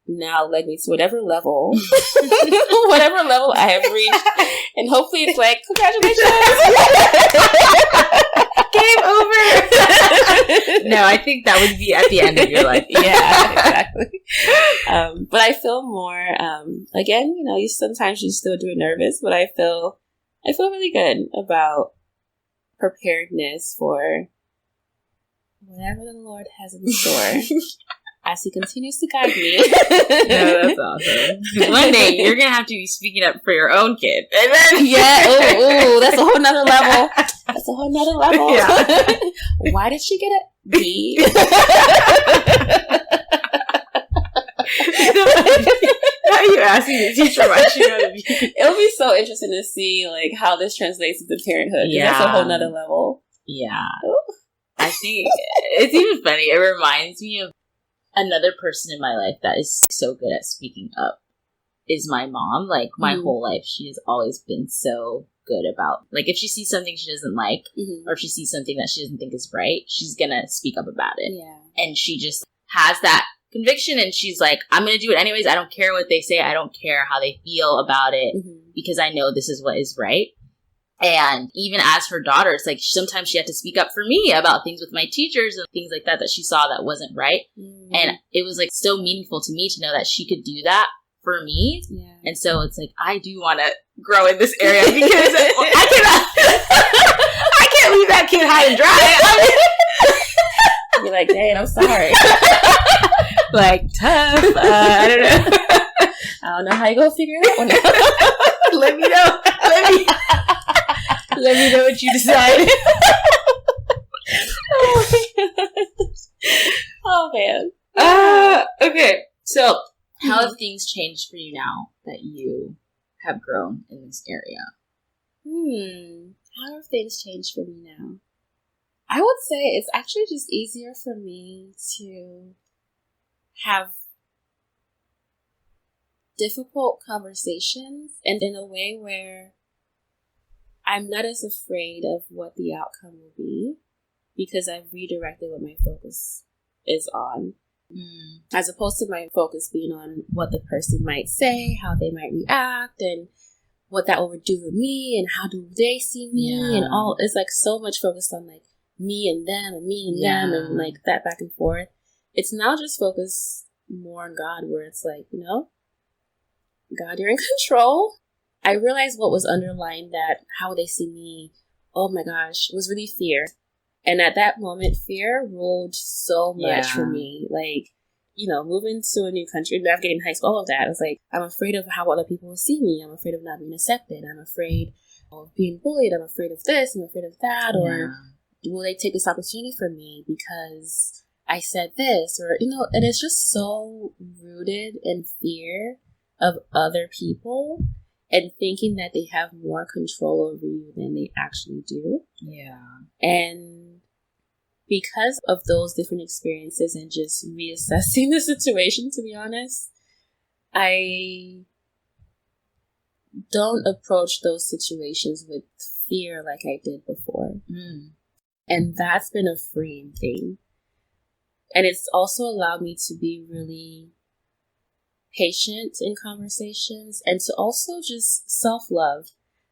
now led me to whatever level I have reached. And hopefully it's like, congratulations. Game over. No, I think that would be at the end of your life. Yeah, exactly. But I feel more, again, sometimes you still do it nervous, but I feel really good about preparedness for whatever the Lord has in store as He continues to guide me. No, that's awesome. One day you're gonna have to be speaking up for your own kid, and then that's a whole nother level. That's a whole nother level. Yeah. Why did she get a B? How are you asking the teacher why she got a B? It'll be so interesting to see like how this translates into parenthood. Yeah, that's a whole nother level. Yeah. Ooh. I think it's even funny. It reminds me of another person in my life that is so good at speaking up is my mom. Like my whole life, she has always been so good about, like, if she sees something she doesn't like, or if she sees something that she doesn't think is right, she's gonna speak up about it. Yeah. And she just has that conviction, and she's like, I'm gonna do it anyways. I don't care what they say. I don't care how they feel about it, because I know this is what is right. And even as her daughter, it's like sometimes she had to speak up for me about things with my teachers and things like that she saw that wasn't right. And it was like so meaningful to me to know that she could do that for me. Yeah. And so it's like, I do want to grow in this area because I can't leave that kid high and dry. You're like, Dad, I'm sorry. Like, tough. I don't know. I don't know how you gonna figure it out. Let me know. Let me know what you decide. Oh man. Okay. So, how have things changed for you now that you have grown in this area? How have things changed for me now? I would say it's actually just easier for me to have difficult conversations, and in a way where I'm not as afraid of what the outcome will be, because I've redirected what my focus is on, as opposed to my focus being on what the person might say, how they might react, and what that will do for me, and how do they see me, and all. It's like so much focused on like me and them, and me and them, and like that back and forth. It's now just focused more on God, where it's like, God, you're in control. I realized what was underlying that, how they see me, oh my gosh, it was really fear. And at that moment, fear ruled so much for me. Like, you know, moving to a new country, navigating high school, all of that. I was like, I'm afraid of how other people will see me. I'm afraid of not being accepted. I'm afraid of being bullied. I'm afraid of this. I'm afraid of that. Or will they take this opportunity from me because I said this? Or, you know, and it's just so rooted in fear of other people and thinking that they have more control over you than they actually do. Yeah. And because of those different experiences and just reassessing the situation, to be honest, I don't approach those situations with fear like I did before. And that's been a freeing thing. And it's also allowed me to be really patient in conversations and to also just self-love.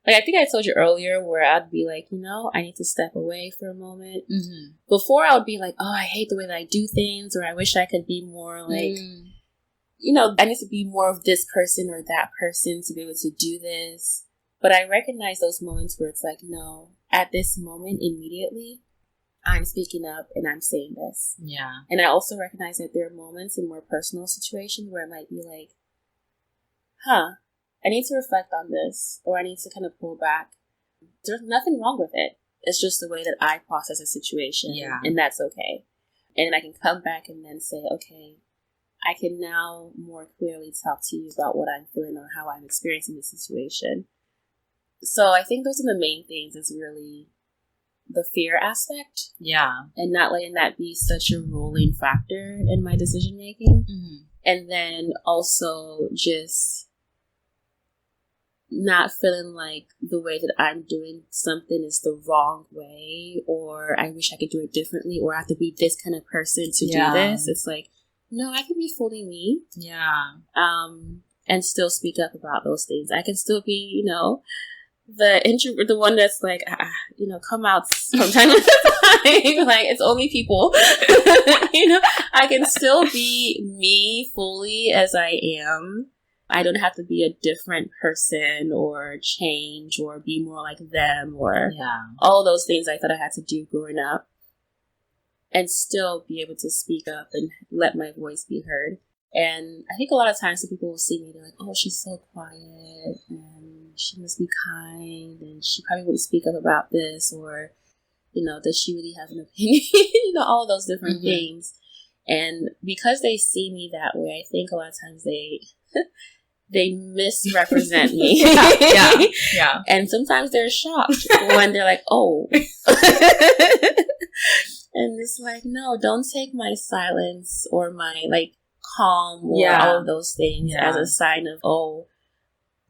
Like, I think I told you earlier where I'd be like, you know, I need to step away for a moment. Before I would be like, oh, I hate the way that I do things, or I wish I could be more like, you know, I need to be more of this person or that person to be able to do this. But I recognize those moments where it's like, no, at this moment, immediately, I'm speaking up and I'm saying this. Yeah. And I also recognize that there are moments in more personal situations where I might be like, I need to reflect on this, or I need to kind of pull back. There's nothing wrong with it. It's just the way that I process a situation. Yeah. And that's okay. And I can come back and then say, okay, I can now more clearly talk to you about what I'm feeling or how I'm experiencing the situation. So I think those are the main things, is really the fear aspect. Yeah. And not letting that be such a ruling factor in my decision making. And then also just not feeling like the way that I'm doing something is the wrong way, or I wish I could do it differently, or I have to be this kind of person to do this. It's like, no, I can be fully me. Yeah. And still speak up about those things. I can still be, you know, the introvert, the one that's like, you know, come out from time to time. Like, it's only people. You know, I can still be me fully as I am. I don't have to be a different person or change or be more like them or all those things I thought I had to do growing up, and still be able to speak up and let my voice be heard. And I think a lot of times when people will see me, they're like, oh, she's so quiet and she must be kind and she probably wouldn't speak up about this, or, you know, does she really have an opinion? You know, all of those different things. And because they see me that way, I think a lot of times they misrepresent me. Yeah. And sometimes they're shocked when they're like, oh. And it's like, no, don't take my silence or my, like, calm or all of those things as a sign of, oh,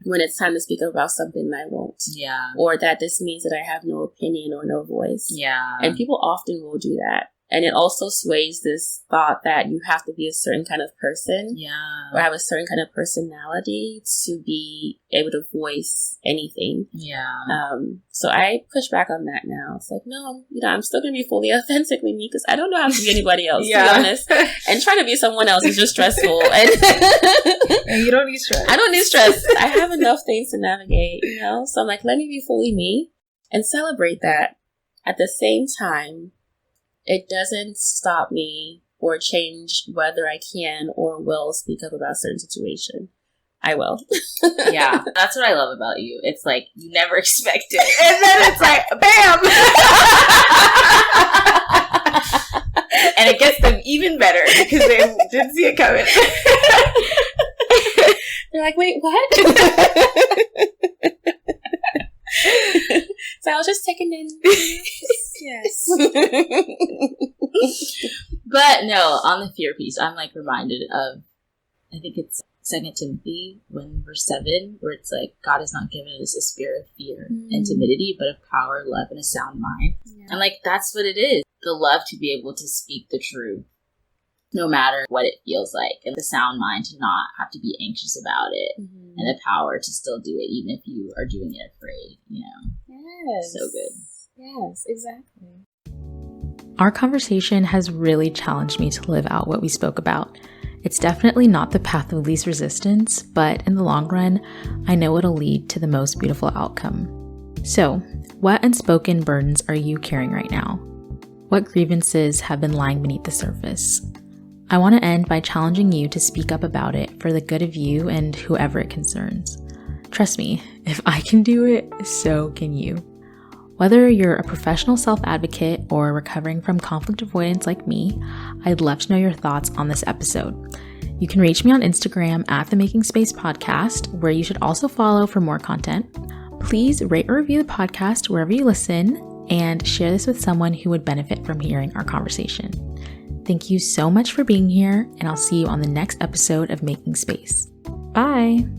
when it's time to speak up about something, I won't. Yeah. Or that this means that I have no opinion or no voice. Yeah. And people often will do that. And it also sways this thought that you have to be a certain kind of person. Yeah. Or have a certain kind of personality to be able to voice anything. Yeah. So I push back on that now. It's like, no, you know, I'm still going to be fully authentically me because I don't know how to be anybody else, to be honest. And trying to be someone else is just stressful. And you don't need stress. I don't need stress. I have enough things to navigate, you know? So I'm like, let me be fully me and celebrate that. At the same time, it doesn't stop me or change whether I can or will speak up about a certain situation. I will. Yeah, that's what I love about you. It's like, you never expect it. And then it's like, bam! And it gets them even better because they didn't see it coming. They're like, wait, what? So I was just taking in. Yes. But no, on the fear piece, I'm like reminded of, I think it's 2 Timothy 1 verse 7, where it's like, God has not given us a spirit of fear and timidity, but of power, love, and a sound mind. Yeah. And like, that's what it is. The love to be able to speak the truth, no matter what it feels like, and the sound mind to not have to be anxious about it, and the power to still do it, even if you are doing it afraid, you know? Yes. So good. Yes, exactly. Our conversation has really challenged me to live out what we spoke about. It's definitely not the path of least resistance, but in the long run, I know it'll lead to the most beautiful outcome. So, what unspoken burdens are you carrying right now? What grievances have been lying beneath the surface? I want to end by challenging you to speak up about it for the good of you and whoever it concerns. Trust me, if I can do it, so can you. Whether you're a professional self-advocate or recovering from conflict avoidance like me, I'd love to know your thoughts on this episode. You can reach me on Instagram at the Making Space Podcast, where you should also follow for more content. Please rate or review the podcast wherever you listen, and share this with someone who would benefit from hearing our conversation. Thank you so much for being here, and I'll see you on the next episode of Making Space. Bye!